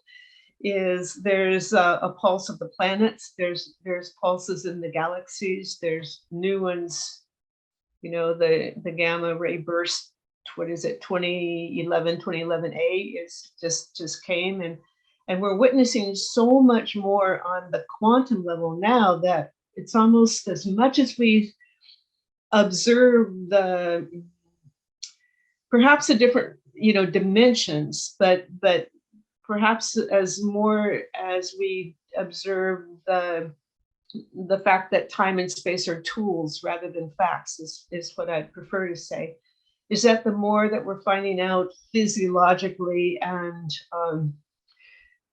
Speaker 6: is there's a pulse of the planets, there's pulses in the galaxies, there's new ones, you know, the gamma ray burst, what is it, 2011A is just came, and we're witnessing so much more on the quantum level now that it's almost as much as we observe the perhaps the different, you know, dimensions, but perhaps as more as we observe the fact that time and space are tools rather than facts is what I'd prefer to say, is that the more that we're finding out physiologically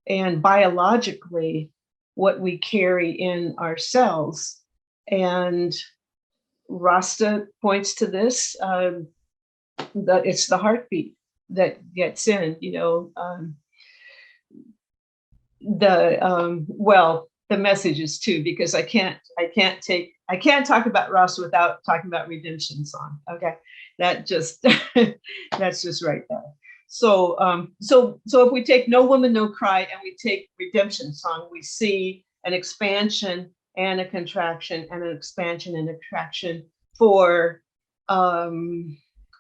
Speaker 6: and biologically what we carry in ourselves. And Rasta points to this, that it's the heartbeat that gets in, you know, well, the messages too, because I can't talk about Rasta without talking about Redemption Song. Okay, that just that's just right there. So so if we take No Woman No Cry and we take Redemption Song, we see an expansion and a contraction and an expansion and a contraction for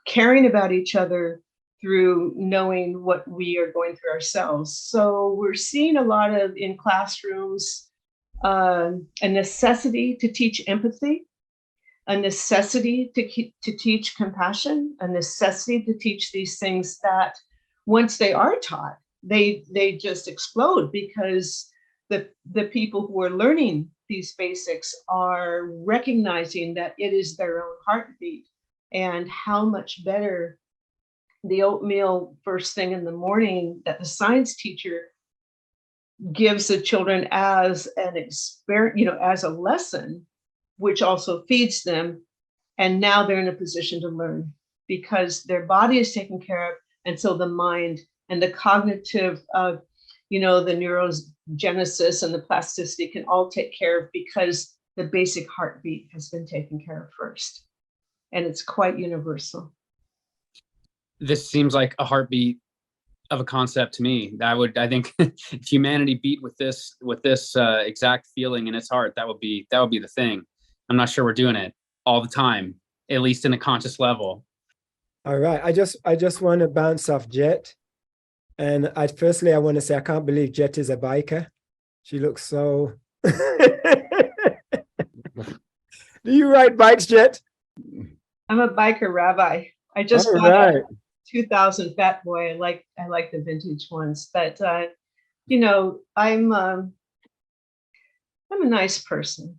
Speaker 6: caring about each other through knowing what we are going through ourselves. So we're seeing a lot of in classrooms a necessity to teach empathy, a necessity to teach compassion, a necessity to teach these things that once they are taught, they just explode, because the people who are learning these basics are recognizing that it is their own heartbeat, and how much better the oatmeal first thing in the morning that the science teacher gives the children as an experience, you know, as a lesson, which also feeds them. And now they're in a position to learn because their body is taken care of. And so the mind and the cognitive, you know, the neurogenesis and the plasticity can all take care of, because the basic heartbeat has been taken care of first. And it's quite universal.
Speaker 7: This seems like a heartbeat of a concept to me. I think if humanity beat with this exact feeling in its heart, that would be the thing. I'm not sure we're doing it all the time, at least in a conscious level.
Speaker 5: All right, I just want to bounce off Jet, and firstly I want to say I can't believe Jet is a biker. She looks so. Do you ride bikes, Jet?
Speaker 6: I'm a biker rabbi. I just bought a 2000 Fat Boy. I like the vintage ones, but you know, I'm a nice person.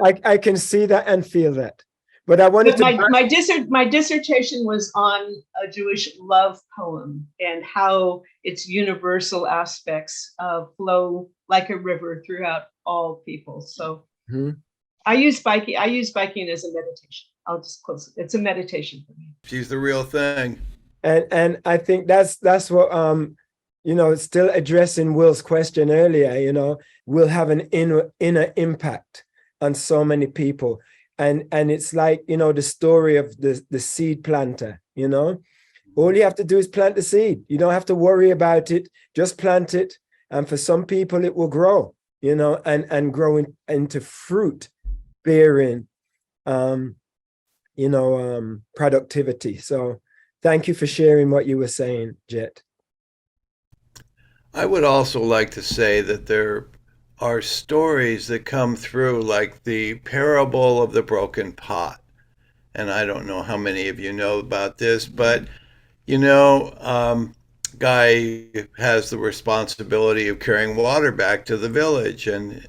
Speaker 5: I can see that and feel that, but I wanted
Speaker 6: my dissertation was on a Jewish love poem and how its universal aspects flow like a river throughout all people. So. I use biking as a meditation. I'll just close it. It's a meditation for me.
Speaker 1: She's the real thing.
Speaker 5: And I think that's what you know, still addressing Will's question earlier, you know, will have an inner impact on so many people. And it's like, you know, the story of the seed planter, you know. All you have to do is plant the seed. You don't have to worry about it. Just plant it. And for some people, it will grow, you know, and grow into fruit bearing, productivity. So thank you for sharing what you were saying, Jet.
Speaker 1: I would also like to say that there are stories that come through, like the parable of the broken pot. And I don't know how many of you know about this, but guy has the responsibility of carrying water back to the village, and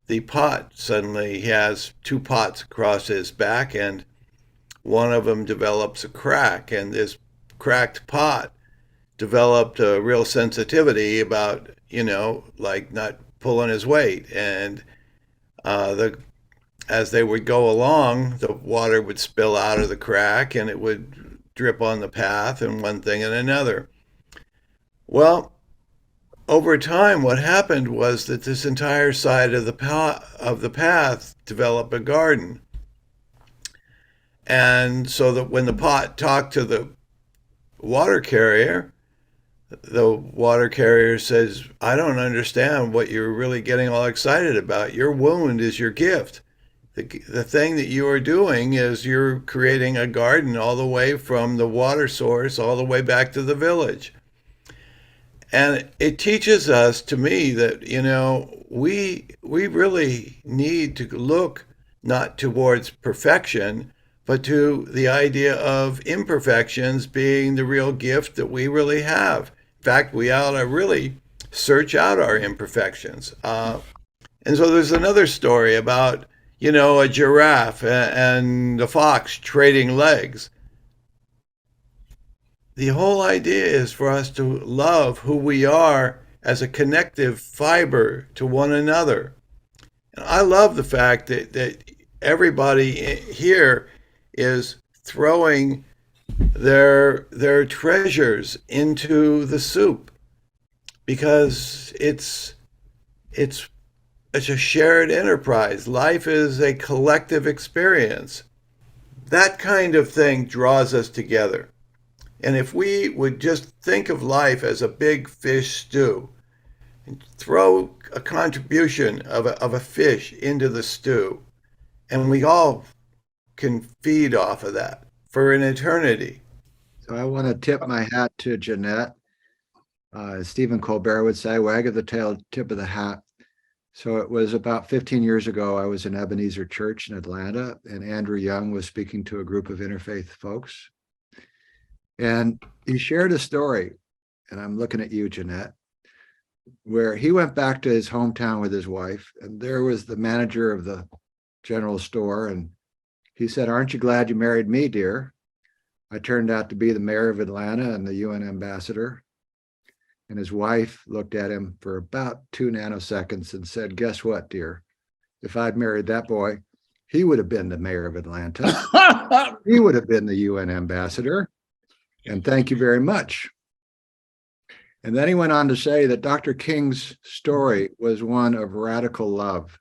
Speaker 1: the pot suddenly he has two pots across his back, and one of them develops a crack, and this cracked pot developed a real sensitivity about, like not pulling his weight. And the as they would go along, the water would spill out of the crack and it would drip on the path and one thing and another. Well, over time, what happened was that this entire side of the path developed a garden. And so that when the pot talked to the water carrier, the water carrier says, I don't understand what you're really getting all excited about. Your wound is your gift. The thing that you are doing is you're creating a garden all the way from the water source all the way back to the village. And it teaches us, to me, that, we really need to look not towards perfection, but to the idea of imperfections being the real gift that we really have. In fact, we ought to really search out our imperfections. And so there's another story about, a giraffe and a fox trading legs. The whole idea is for us to love who we are as a connective fiber to one another. And I love the fact that everybody here is throwing their treasures into the soup, because it's a shared enterprise. Life is a collective experience. That kind of thing draws us together. And if we would just think of life as a big fish stew and throw a contribution of a fish into the stew, and we all can feed off of that for an eternity.
Speaker 4: So I want to tip my hat to Jeanette. Stephen Colbert would say, wag of the tail, tip of the hat. So it was about 15 years ago, I was in Ebenezer Church in Atlanta, and Andrew Young was speaking to a group of interfaith folks. And he shared a story, and I'm looking at you, Jeanette, where he went back to his hometown with his wife, and there was the manager of the general store, and he said, aren't you glad you married me, dear? I turned out to be the mayor of Atlanta and the UN ambassador. And his wife looked at him for about 2 nanoseconds and said, guess what, dear? If I'd married that boy, he would have been the mayor of Atlanta. He would have been the UN ambassador. And thank you very much. And then he went on to say that Dr. King's story was one of radical love.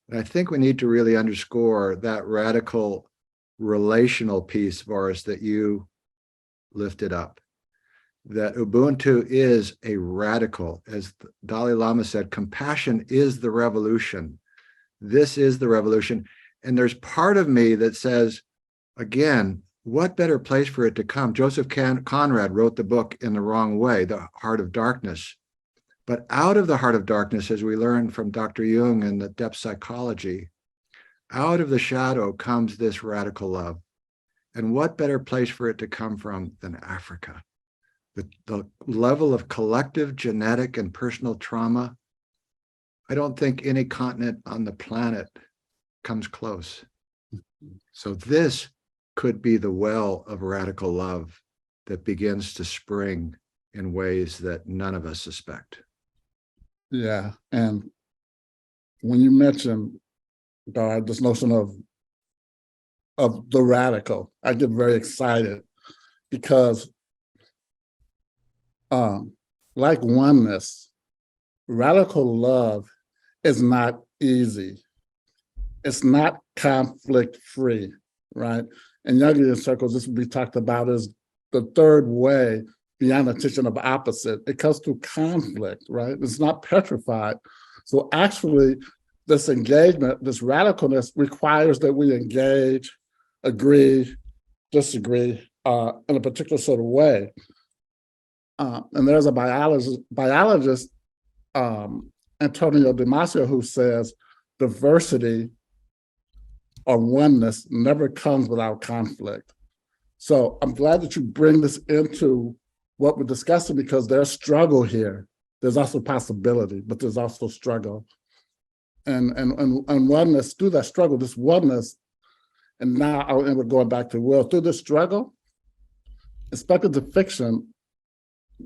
Speaker 4: And I think we need to really underscore that radical relational piece, Boris, that you lifted up. That Ubuntu is a radical, as the Dalai Lama said, compassion is the revolution. This is the revolution. And there's part of me that says, again, what better place for it to come? Joseph Conrad wrote the book In the Wrong Way, The Heart of Darkness. But out of the heart of darkness, as we learned from Dr. Jung and the depth psychology, out of the shadow comes this radical love. And what better place for it to come from than Africa? The level of collective genetic and personal trauma, I don't think any continent on the planet comes close. So this could be the well of radical love that begins to spring in ways that none of us suspect.
Speaker 8: Yeah, and when you mentioned this notion of the radical, I get very excited because like oneness, radical love is not easy. it's not conflict free, right? In Jungian circles, this would be talked about as the third way beyond the tension of opposite. It comes through conflict, right? It's not petrified. So actually, this engagement, this radicalness requires that we engage, agree, disagree in a particular sort of way. And there's a biologist, Antonio Damasio, who says diversity or oneness never comes without conflict. So I'm glad that you bring this into what we're discussing, because there's struggle here. There's also possibility, but there's also struggle. And oneness, through that struggle, this oneness, and now we're going back to Will, through this struggle, in speculative fiction,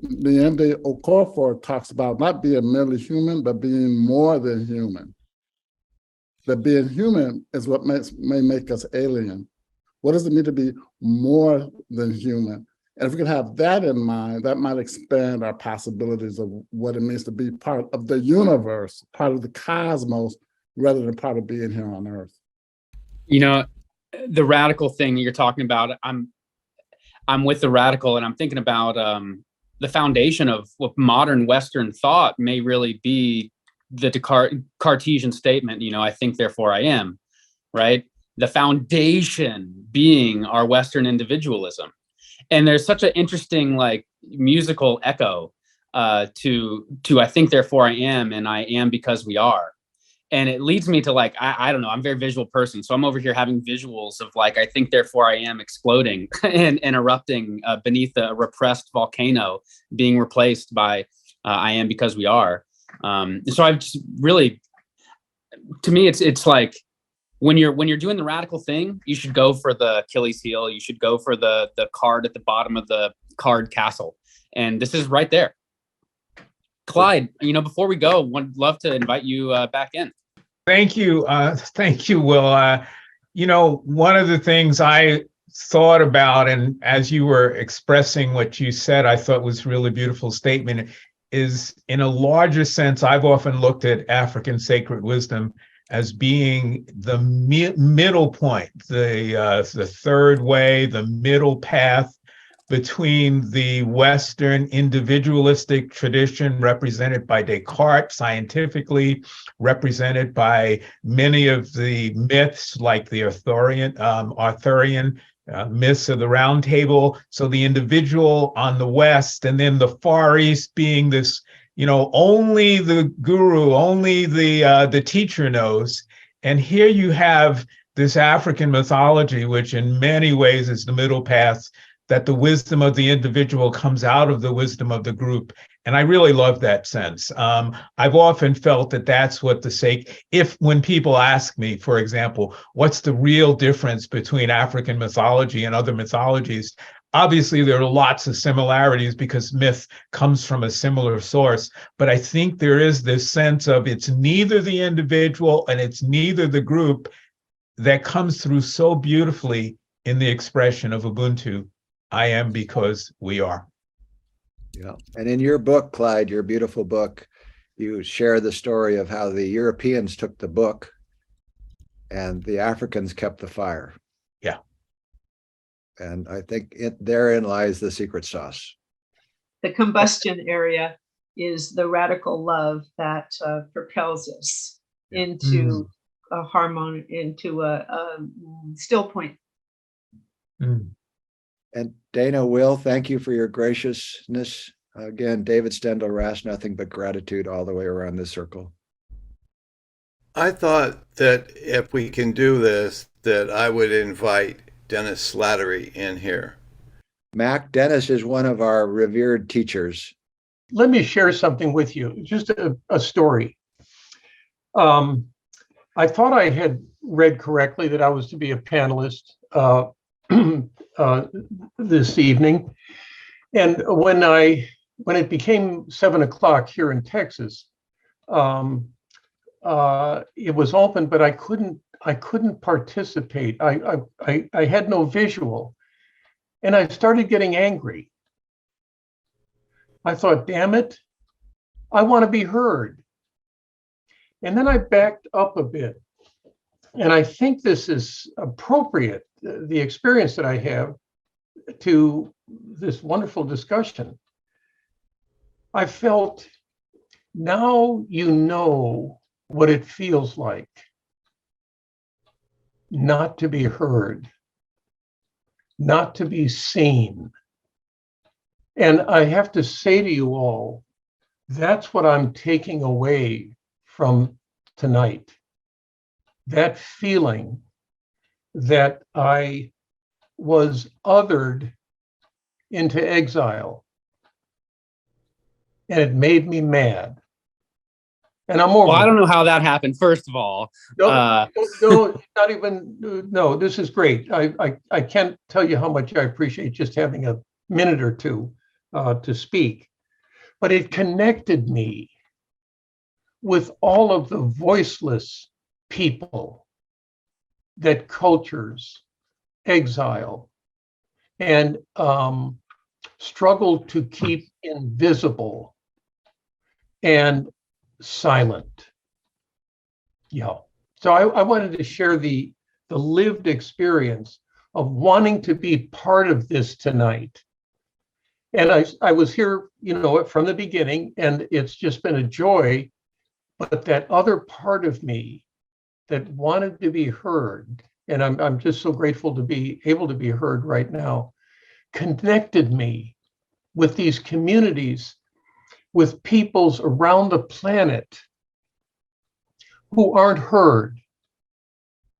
Speaker 8: Niende Okorafor talks about not being merely human, but being more than human. That being human is what may make us alien. What does it mean to be more than human? And if we can have that in mind, that might expand our possibilities of what it means to be part of the universe, part of the cosmos, rather than part of being here on Earth.
Speaker 7: You know, the radical thing you're talking about, I'm with the radical, and I'm thinking about the foundation of what modern Western thought may really be the Cartesian statement, you know, I think, therefore I am, right? The foundation being our Western individualism. And there's such an interesting, like, musical echo to I think, therefore I am, and I am because we are. And it leads me to, like, I don't know, I'm a very visual person. So I'm over here having visuals of, like, I think, therefore I am exploding and erupting beneath a repressed volcano, being replaced by I am because we are. So I've just really, to me, it's like, when you're doing the radical thing, you should go for the Achilles heel. You should go for the card at the bottom of the card castle. And this is right there. Clyde, you know, before we go, would love to invite you back in.
Speaker 3: Thank you. Thank you, Will. You know, one of the things I thought about, and as you were expressing what you said, I thought was a really beautiful statement, is in a larger sense, I've often looked at African sacred wisdom as being the middle point, the third way, the middle path between the Western individualistic tradition represented by Descartes, scientifically represented by many of the myths like the Arthurian myths of the Round Table. So the individual on the West, and then the Far East being this, you know, only the guru, only the teacher knows. And here you have this African mythology, which in many ways is the middle path, that the wisdom of the individual comes out of the wisdom of the group. And I really love that sense. I've often felt that that's what when people ask me, for example, what's the real difference between African mythology and other mythologies? Obviously, there are lots of similarities because myth comes from a similar source, but I think there is this sense of it's neither the individual and it's neither the group that comes through so beautifully in the expression of Ubuntu. I am because we are.
Speaker 4: Yeah. And in your book, Clyde, your beautiful book, you share the story of how the Europeans took the book and the Africans kept the fire.
Speaker 3: Yeah.
Speaker 4: And I think therein lies the secret sauce.
Speaker 6: The combustion area is the radical love that propels us into a harmony, into a still point.
Speaker 4: And Dana, Will, thank you for your graciousness. Again, David Stendhal Rash, nothing but gratitude all the way around this circle.
Speaker 1: I thought that if we can do this, that I would invite Dennis Slattery in here.
Speaker 4: Mac, Dennis is one of our revered teachers.
Speaker 10: Let me share something with you, just a story. I thought I had read correctly that I was to be a panelist this evening. And when it became 7 o'clock here in Texas, it was open, but I couldn't participate. I had no visual, and I started getting angry. I thought, damn it, I want to be heard. And then I backed up a bit and I think this is appropriate, the experience that I have to this wonderful discussion. I felt, now you know what it feels like not to be heard, not to be seen. And I have to say to you all, that's what I'm taking away from tonight. That feeling that I was othered into exile, and it made me mad. And I'm over.
Speaker 7: Well, I don't know how that happened, first of all.
Speaker 10: No, not even, no, this is great. I can't tell you how much I appreciate just having a minute or two to speak, but it connected me with all of the voiceless people that cultures exile and struggle to keep invisible and silent. Yeah. So I wanted to share the lived experience of wanting to be part of this tonight. And I was here, from the beginning, and it's just been a joy. But that other part of me that wanted to be heard, and I'm just so grateful to be able to be heard right now, connected me with these communities, with peoples around the planet who aren't heard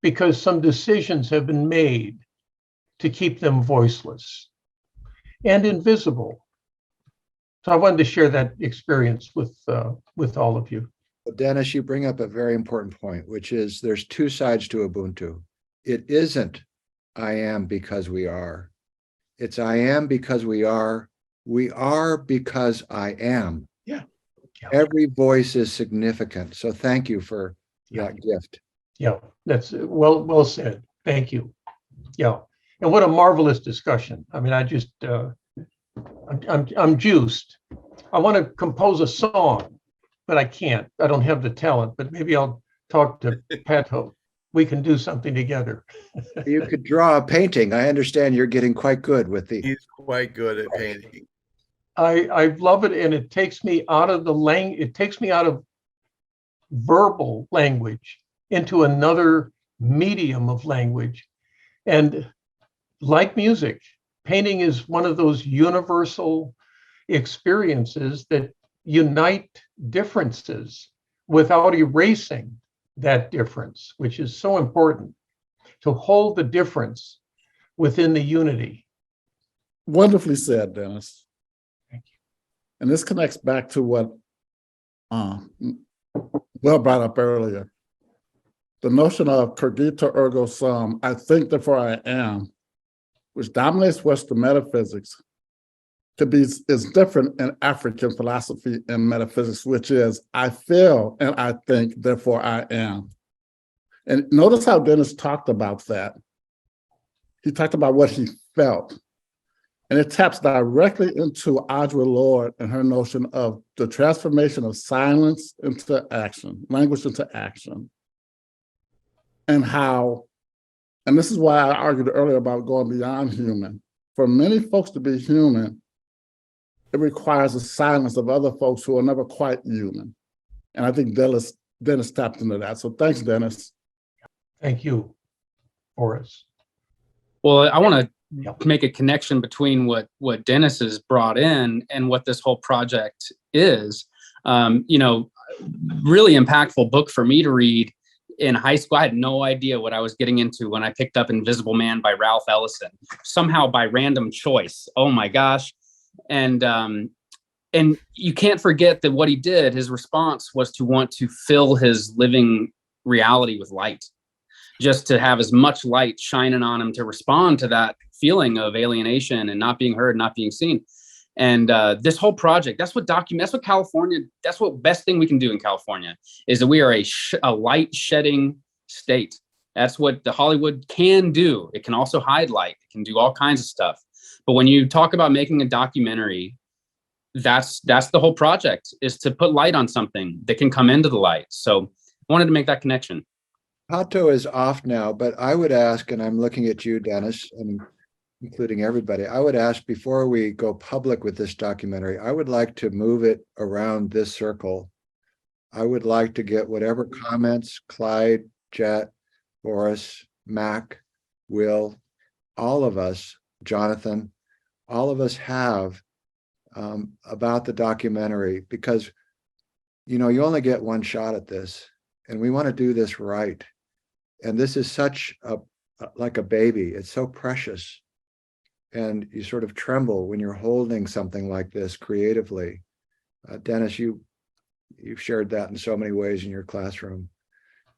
Speaker 10: because some decisions have been made to keep them voiceless and invisible. So I wanted to share that experience with all of you.
Speaker 4: Well, Dennis, you bring up a very important point, which is there's two sides to Ubuntu. It isn't I am because we are. It's I am because we are. We are because I am.
Speaker 10: Yeah.
Speaker 4: Every voice is significant. So thank you for that gift.
Speaker 10: Yeah, that's well said. Thank you. Yeah. And what a marvelous discussion. I mean, I just, I'm juiced. I want to compose a song, but I can't. I don't have the talent, but maybe I'll talk to Pato. We can do something together.
Speaker 4: You could draw a painting. I understand you're getting quite good with the.
Speaker 1: He's quite good at painting.
Speaker 10: I love it, and it takes me out of it takes me out of verbal language into another medium of language. And like music, painting is one of those universal experiences that unite differences without erasing that difference, which is so important, to hold the difference within the unity.
Speaker 8: Wonderfully said, Dennis.
Speaker 10: Thank you.
Speaker 8: And this connects back to what Will brought up earlier. The notion of cogito ergo sum, I think therefore I am, which dominates Western metaphysics, is different in African philosophy and metaphysics, which is I feel and I think, therefore I am. And notice how Dennis talked about that. He talked about what he felt. And it taps directly into Audre Lorde and her notion of the transformation of silence into action, language into action. And how, and this is why I argued earlier about going beyond human. For many folks to be human, it requires the silence of other folks who are never quite human. And I think Dennis tapped into that. So thanks, Dennis.
Speaker 10: Thank you, Boris.
Speaker 7: Well, I want to make a connection between what Dennis has brought in and what this whole project is. Really impactful book for me to read in high school. I had no idea what I was getting into when I picked up Invisible Man by Ralph Ellison, somehow by random choice. Oh my gosh. And you can't forget that what he did, his response was to want to fill his living reality with light, just to have as much light shining on him to respond to that feeling of alienation and not being heard, not being seen. And this whole project, that's what California, that's what best thing we can do in California, is that we are a light shedding state. That's what the Hollywood can do. It can also hide light. It can do all kinds of stuff. But when you talk about making a documentary, that's the whole project, is to put light on something that can come into the light. So I wanted to make that connection.
Speaker 4: Pato is off now, but I would ask, and I'm looking at you, Dennis, and including everybody, I would ask before we go public with this documentary, I would like to move it around this circle. I would like to get whatever comments Clyde, Jet, Boris, Mac, Will, all of us, Jonathan, all of us have about the documentary, because you know, you only get one shot at this, and we want to do this right. And this is such a like a baby. It's so precious, and you sort of tremble when you're holding something like this creatively. Dennis, you've shared that in so many ways in your classroom.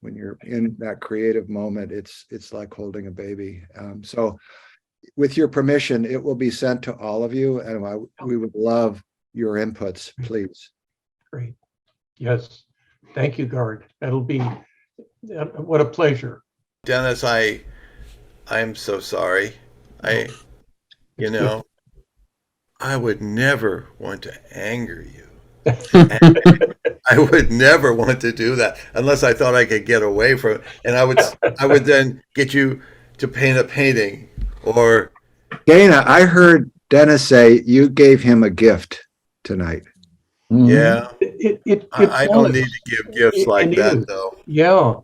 Speaker 4: When you're in that creative moment, it's like holding a baby. So with your permission, it will be sent to all of you, and we would love your inputs, please.
Speaker 10: Great. Yes. Thank you, Gard. That'll be, what a pleasure.
Speaker 1: Dennis, I'm so sorry. I would never want to anger you. I would never want to do that unless I thought I could get away from it. And I would then get you to paint a painting or.
Speaker 4: Dana, I heard Dennis say you gave him a gift tonight.
Speaker 1: Yeah. I don't
Speaker 10: was.
Speaker 1: need to give gifts like that, though.
Speaker 10: Yeah.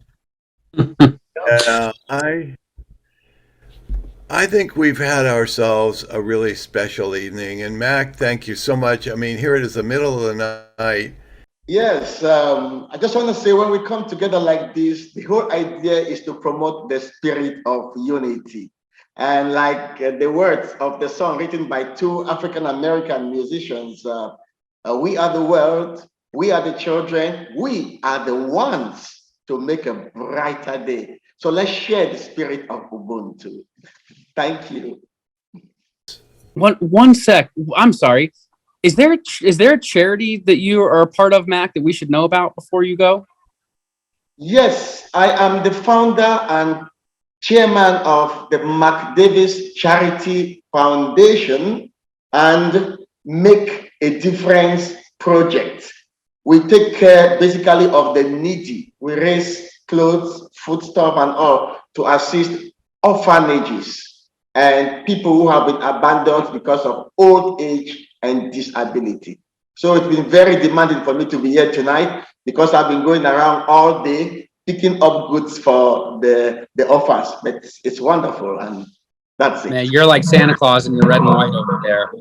Speaker 1: I think we've had ourselves a really special evening. And Mac, thank you so much. I mean, here it is the middle of the night.
Speaker 9: Yes, I just want to say when we come together like this, the whole idea is to promote the spirit of unity. And like the words of the song written by two African-American musicians, we are the world, we are the children, we are the ones to make a brighter day. So let's share the spirit of Ubuntu. Thank you.
Speaker 7: One sec. I'm sorry. Is there a charity that you are a part of, Mac, that we should know about before you go?
Speaker 9: Yes, I am the founder and chairman of the Mac Davis Charity Foundation and Make a Difference project. We take care basically of the needy. We raise clothes, foodstuff, and all to assist orphanages and people who have been abandoned because of old age and disability. So it's been very demanding for me to be here tonight because I've been going around all day picking up goods for the orphans. But it's wonderful, and that's it.
Speaker 7: Man, you're like Santa Claus in your red and white over there.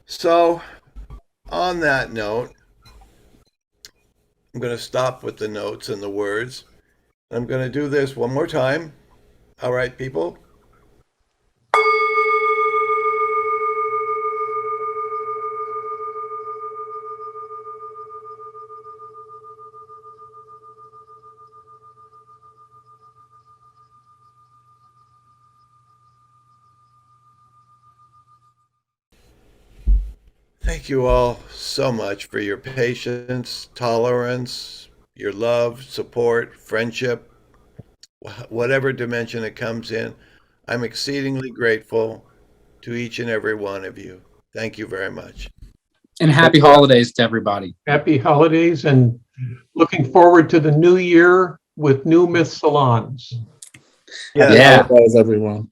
Speaker 1: So, on that note, I'm going to stop with the notes and the words. I'm going to do this one more time. All right, people? Thank you all so much for your patience, tolerance, your love, support, friendship, whatever dimension it comes in. I'm exceedingly grateful to each and every one of you. Thank you very much.
Speaker 7: And happy holidays to everybody.
Speaker 10: Happy holidays, and looking forward to the new year with new Myth Salons.
Speaker 1: Yeah.
Speaker 7: Yeah.
Speaker 8: Holidays, everyone.